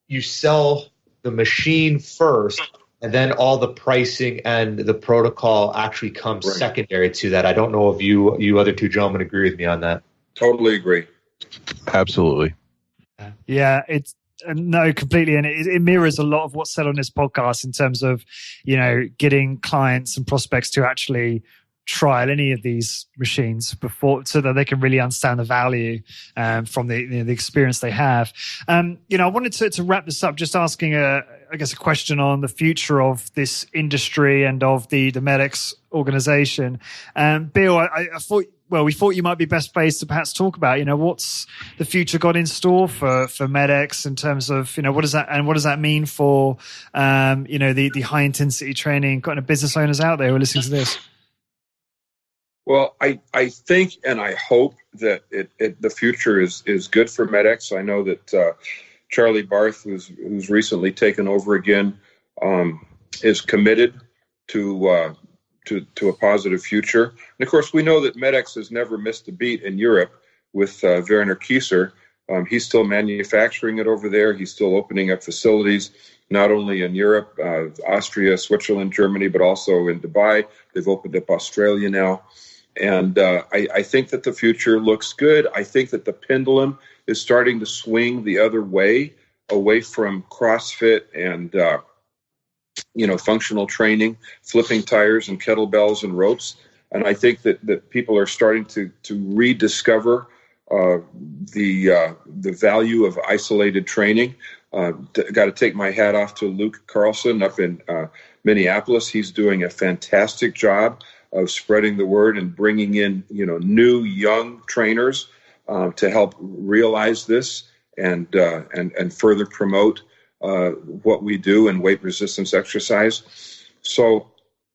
you sell the machine first, and then all the pricing and the protocol actually comes secondary to that. I don't know if you other 2 gentlemen agree with me on that. Totally agree. Absolutely. Yeah, no, completely. And it mirrors a lot of what's said on this podcast in terms of, getting clients and prospects to actually trial any of these machines before, so that they can really understand the value from the experience they have. I wanted to wrap this up just asking a question on the future of this industry and of the MedX organization. Bill, I thought, we thought you might be best placed to perhaps talk about, what's the future got in store for MedX in terms of, what does that mean for, the high intensity training kind of business owners out there who are listening to this? Well, I think and I hope that the future is good for MedX. I know that Charlie Barth, who's recently taken over again, is committed to a positive future. And of course, we know that MedX has never missed a beat in Europe with Werner Kieser. He's still manufacturing it over there. He's still opening up facilities, not only in Europe, Austria, Switzerland, Germany, but also in Dubai. They've opened up Australia now. And I think that the future looks good. I think that the pendulum is starting to swing the other way, away from CrossFit and functional training, flipping tires and kettlebells and ropes. And I think that people are starting to rediscover the value of isolated training. Got to take my hat off to Luke Carlson up in Minneapolis. He's doing a fantastic job of spreading the word and bringing in, new young trainers to help realize this and further promote what we do in weight resistance exercise. So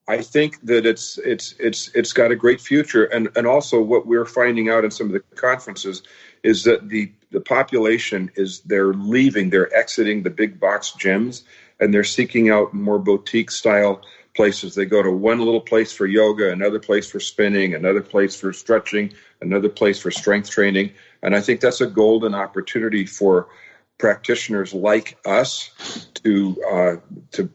I think that it's got a great future, and also what we're finding out in some of the conferences is that the population they're exiting the big box gyms, and they're seeking out more boutique style places. They go to one little place for yoga, another place for spinning, another place for stretching, another place for strength training. And I think that's a golden opportunity for practitioners like us to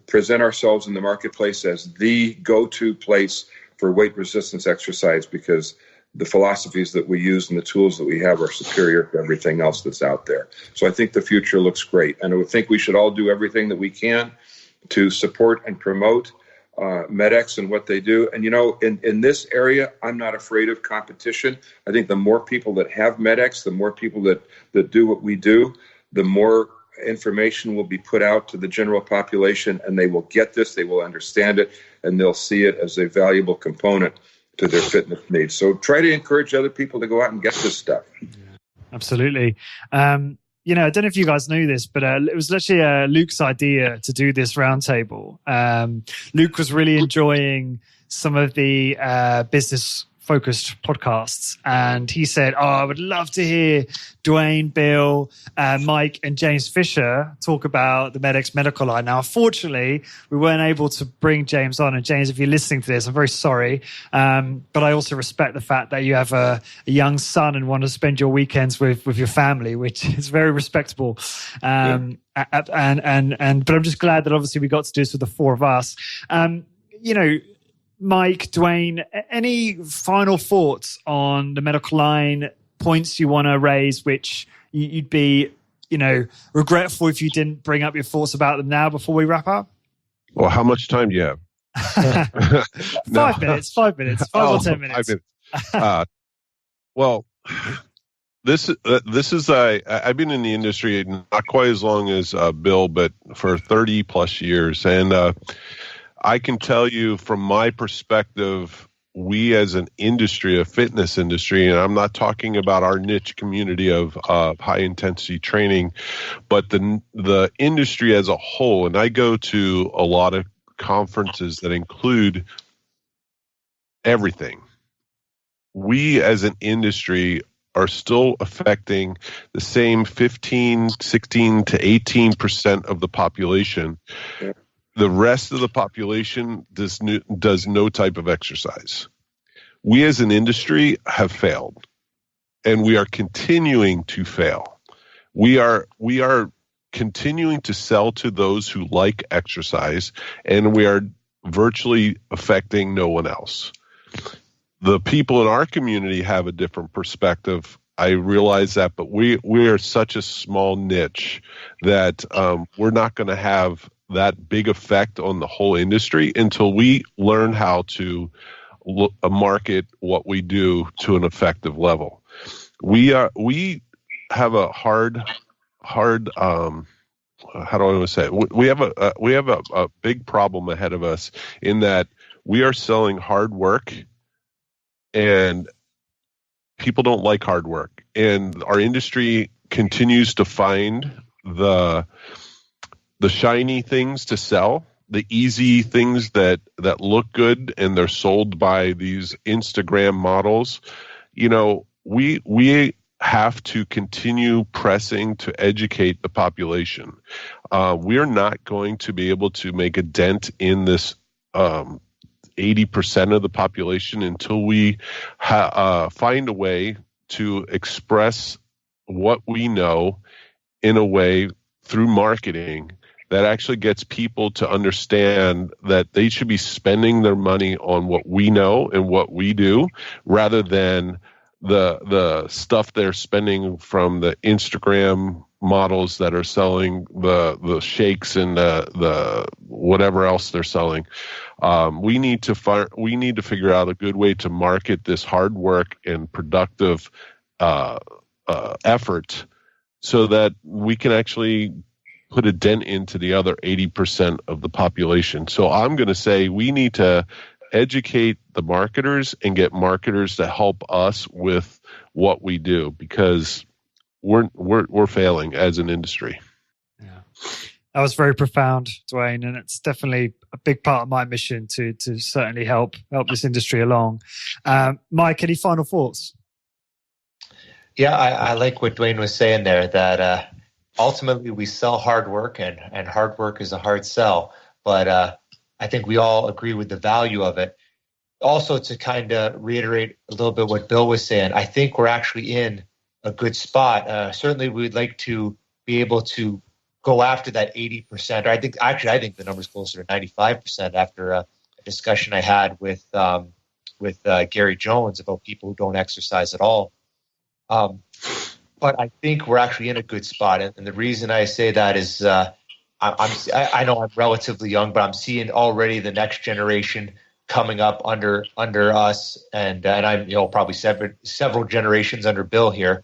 present ourselves in the marketplace as the go-to place for weight resistance exercise, because the philosophies that we use and the tools that we have are superior to everything else that's out there. So I think the future looks great. And I think we should all do everything that we can to support and promote MedX and what they do. And, in this area, I'm not afraid of competition. I think the more people that have MedX, the more people that do what we do, the more information will be put out to the general population, and they will get this, they will understand it, and they'll see it as a valuable component to their fitness needs. So try to encourage other people to go out and get this stuff. Absolutely. I don't know if you guys knew this, but it was actually Luke's idea to do this roundtable. Luke was really enjoying some of the business-focused podcasts, and he said, I would love to hear Dwayne, Bill, Mike, and James Fisher talk about the MedX medical line. Now, unfortunately, we weren't able to bring James on. And James, if you're listening to this, I'm very sorry. But I also respect the fact that you have a young son and want to spend your weekends with your family, which is very respectable. But I'm just glad that obviously we got to do this with the four of us. Mike, Dwayne, any final thoughts on the medical line, points you want to raise, which you'd be, regretful if you didn't bring up your thoughts about them now before we wrap up? Well, how much time do you have? 5 minutes, 5 minutes, 5 or 10 minutes. 5 minutes. Well, this is I've been in the industry not quite as long as Bill, but for 30 plus years. And I can tell you from my perspective, we as an industry, a fitness industry, and I'm not talking about our niche community of high intensity training, but the industry as a whole, and I go to a lot of conferences that include everything. We as an industry are still affecting the same 15, 16 to 18% of the population. Yeah. The rest of the population does no type of exercise. We as an industry have failed, and we are continuing to fail. We are continuing to sell to those who like exercise, and we are virtually affecting no one else. The people in our community have a different perspective. I realize that, but we are such a small niche that we're not going to have that big effect on the whole industry until we learn how to market what we do to an effective level. We have a hard how do I want to say it? We have a big problem ahead of us in that we are selling hard work, and people don't like hard work, and our industry continues to find the shiny things to sell, the easy things that look good, and they're sold by these Instagram models. We have to continue pressing to educate the population. We're not going to be able to make a dent in this 80% of the population until we find a way to express what we know in a way through marketing that actually gets people to understand that they should be spending their money on what we know and what we do, rather than the stuff they're spending from the Instagram models that are selling the shakes and the whatever else they're selling. We need to figure out a good way to market this hard work and productive effort so that we can actually put a dent into the other 80% of the population. So I'm going to say we need to educate the marketers and get marketers to help us with what we do, because we're failing as an industry. Yeah, that was very profound, Dwayne, and it's definitely a big part of my mission to certainly help this industry along. Mike, any final thoughts? Yeah, I like what Dwayne was saying there, that ultimately we sell hard work, and hard work is a hard sell. But I think we all agree with the value of it. Also, to kind of reiterate a little bit what Bill was saying, I think we're actually in a good spot. Certainly, we'd like to be able to go after that 80%. Or I think the number's closer to 95% after a discussion I had with Gary Jones about people who don't exercise at all. But I think we're actually in a good spot, and the reason I say that is I know I'm relatively young, but I'm seeing already the next generation coming up under us, and I'm probably several generations under Bill here,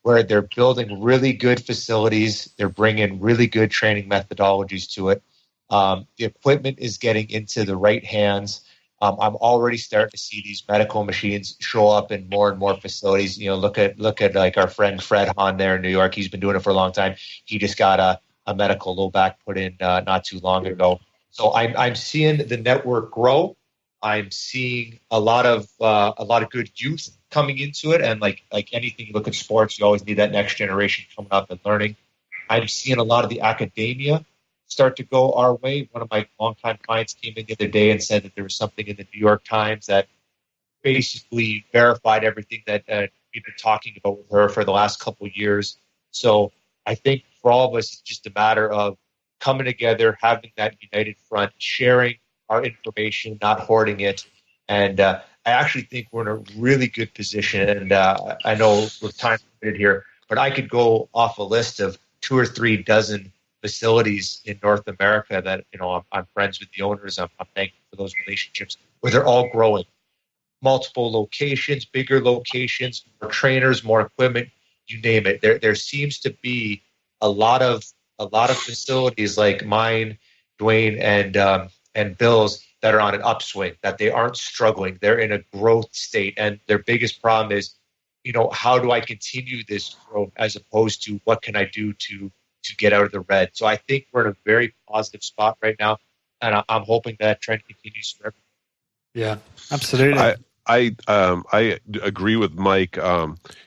where they're building really good facilities. They're bringing really good training methodologies to it. The equipment is getting into the right hands. I'm already starting to see these medical machines show up in more and more facilities. Look at like our friend Fred Hahn there in New York. He's been doing it for a long time. He just got a medical low back put in not too long ago. So I'm seeing the network grow. I'm seeing a lot of good youth coming into it, and like anything, you look at sports, you always need that next generation coming up and learning. I'm seeing a lot of the academia start to go our way. One of my longtime clients came in the other day and said that there was something in the New York Times that basically verified everything that we've been talking about with her for the last couple of years. So I think for all of us, it's just a matter of coming together, having that united front, sharing our information, not hoarding it. And I actually think we're in a really good position. And I know we're time limited here, but I could go off a list of 2 or 3 dozen facilities in North America that, I'm friends with the owners. I'm thankful for those relationships where they're all growing. Multiple locations, bigger locations, more trainers, more equipment, you name it. There seems to be a lot of facilities like mine, Dwayne, and Bill's that are on an upswing, that they aren't struggling. They're in a growth state. And their biggest problem is, how do I continue this growth as opposed to what can I do to get out of the red? So I think we're in a very positive spot right now. And I'm hoping that trend continues forever. Yeah, absolutely. I agree with Mike.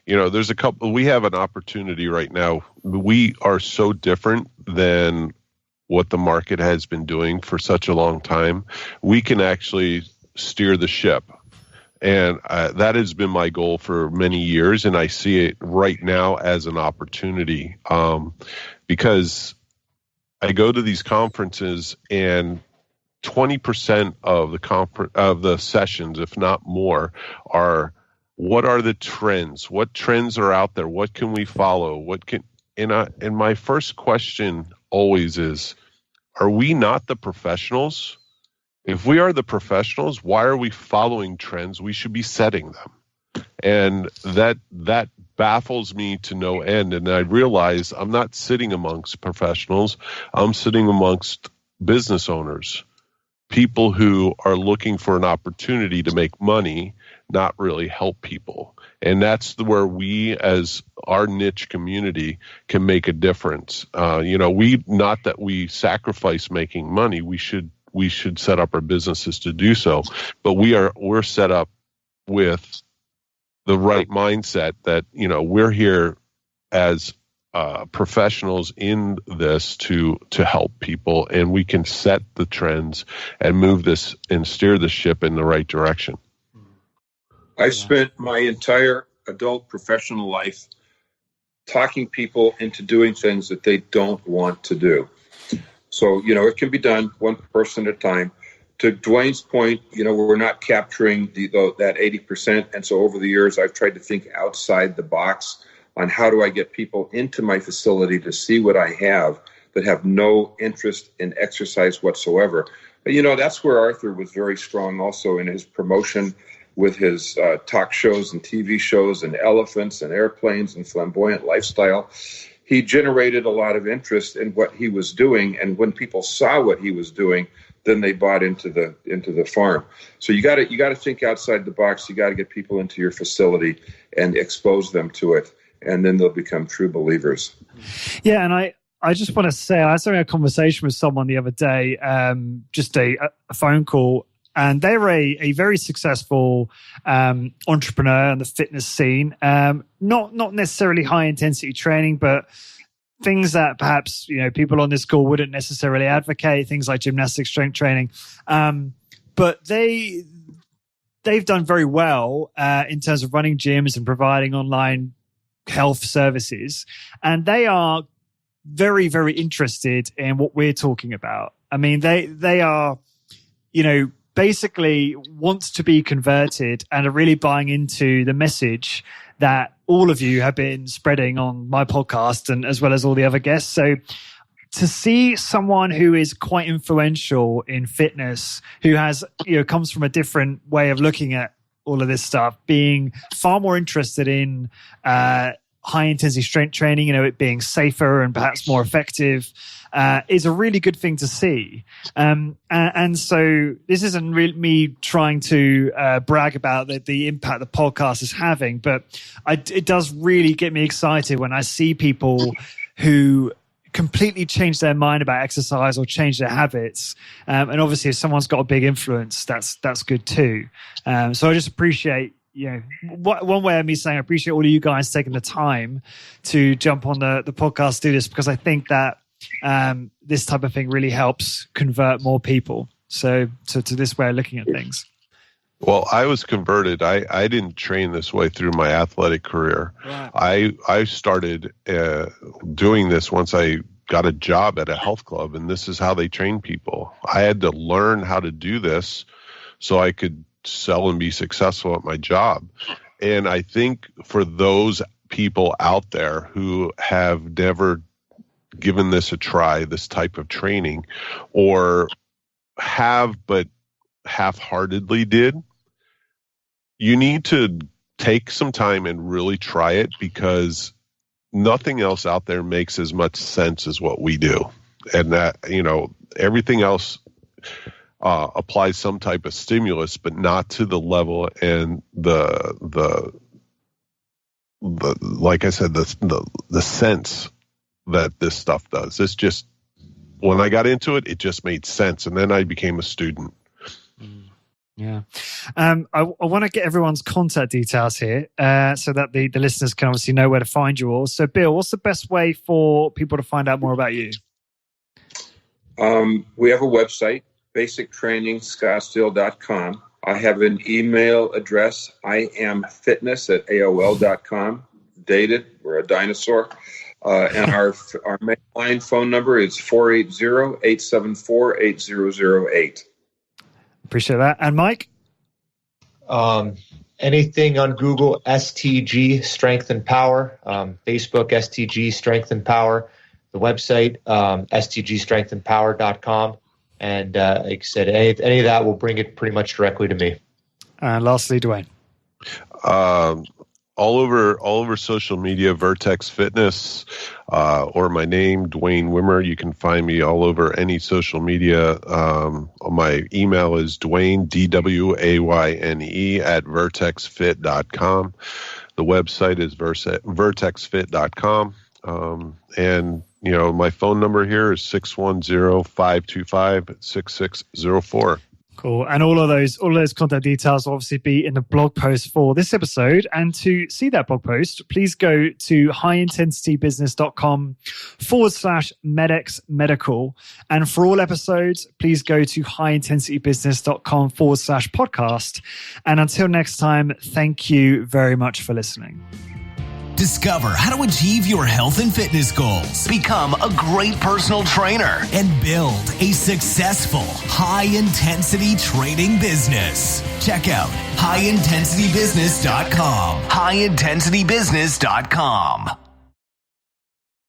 There's we have an opportunity right now. We are so different than what the market has been doing for such a long time. We can actually steer the ship. And that has been my goal for many years. And I see it right now as an opportunity because I go to these conferences and 20% of the sessions, if not more, are what are the trends? What trends are out there? What can we follow? And my first question always is, are we not the professionals? If we are the professionals, why are we following trends? We should be setting them. And that baffles me to no end. And I realize I'm not sitting amongst professionals. I'm sitting amongst business owners, people who are looking for an opportunity to make money, not really help people. And that's where we, as our niche community, can make a difference. Not that we sacrifice making money. We should set up our businesses to do so, but we're set up with the right mindset that we're here as professionals in this to help people, and we can set the trends and move this and steer the ship in the right direction. I spent my entire adult professional life talking people into doing things that they don't want to do. So, it can be done one person at a time. To Dwayne's point, we're not capturing that 80%. And so over the years, I've tried to think outside the box on how do I get people into my facility to see what I have that have no interest in exercise whatsoever. But, that's where Arthur was very strong also in his promotion with his talk shows and TV shows and elephants and airplanes and flamboyant lifestyle. He generated a lot of interest in what he was doing, and when people saw what he was doing, then they bought into the farm. So you got to think outside the box. You got to get people into your facility and expose them to it, and then they'll become true believers. Yeah, and I just want to say, I was having a conversation with someone the other day, just a phone call, and they were a very successful entrepreneur in the fitness scene. Not necessarily high intensity training, but things that perhaps people on this call wouldn't necessarily advocate. Things like gymnastic strength training, but they've done very well in terms of running gyms and providing online health services, and they are very, very interested in what we're talking about. I mean, they are, basically wants to be converted and are really buying into the message that all of you have been spreading on my podcast and as well as all the other guests. So to see someone who is quite influential in fitness, who has, comes from a different way of looking at all of this stuff, being far more interested in high intensity strength training, it being safer and perhaps more effective, is a really good thing to see. And so this isn't really me trying to brag about the impact the podcast is having, but it does really get me excited when I see people who completely change their mind about exercise or change their habits. And obviously if someone's got a big influence, that's good too. So I just appreciate, one way of me saying I appreciate all of you guys taking the time to jump on the podcast, do this, because I think that this type of thing really helps convert more people. So to this way of looking at things. Well, I was converted. I didn't train this way through my athletic career. Right. I started doing this once I got a job at a health club, and this is how they train people. I had to learn how to do this so I could sell and be successful at my job. And I think for those people out there who have never given this a try, this type of training, or have but half-heartedly did, you need to take some time and really try it, because nothing else out there makes as much sense as what we do. And that, everything else applies some type of stimulus, but not to the level and the like I said, the sense that this stuff does. It's just, when I got into it, it just made sense. And then I became a student. Yeah. I want to get everyone's contact details here so that the listeners can obviously know where to find you all. So, Bill, what's the best way for people to find out more about you? We have a website, basictrainingscottsdale.com. I have an email address, iamfitness@aol.com. Dated. We're a dinosaur. And our mainline phone number is 480-874-8008. Appreciate that. And Mike? Anything on Google, STG Strength and Power. Facebook, STG Strength and Power. The website, stgstrengthandpower.com. And like I said, any of that will bring it pretty much directly to me. And lastly, Dwayne. All over social media, Vertex Fitness, or my name, Dwayne Wimmer. You can find me all over any social media. My email is Dwayne, DWAYNE, @vertexfit.com. The website is vertexfit.com. And, my phone number here is 610-525-6604. Cool. And all of those contact details will obviously be in the blog post for this episode. And to see that blog post, please go to highintensitybusiness.com/MedX Medical. And for all episodes, please go to highintensitybusiness.com/podcast. And until next time, thank you very much for listening. Discover how to achieve your health and fitness goals, become a great personal trainer, and build a successful high-intensity training business. Check out highintensitybusiness.com. highintensitybusiness.com.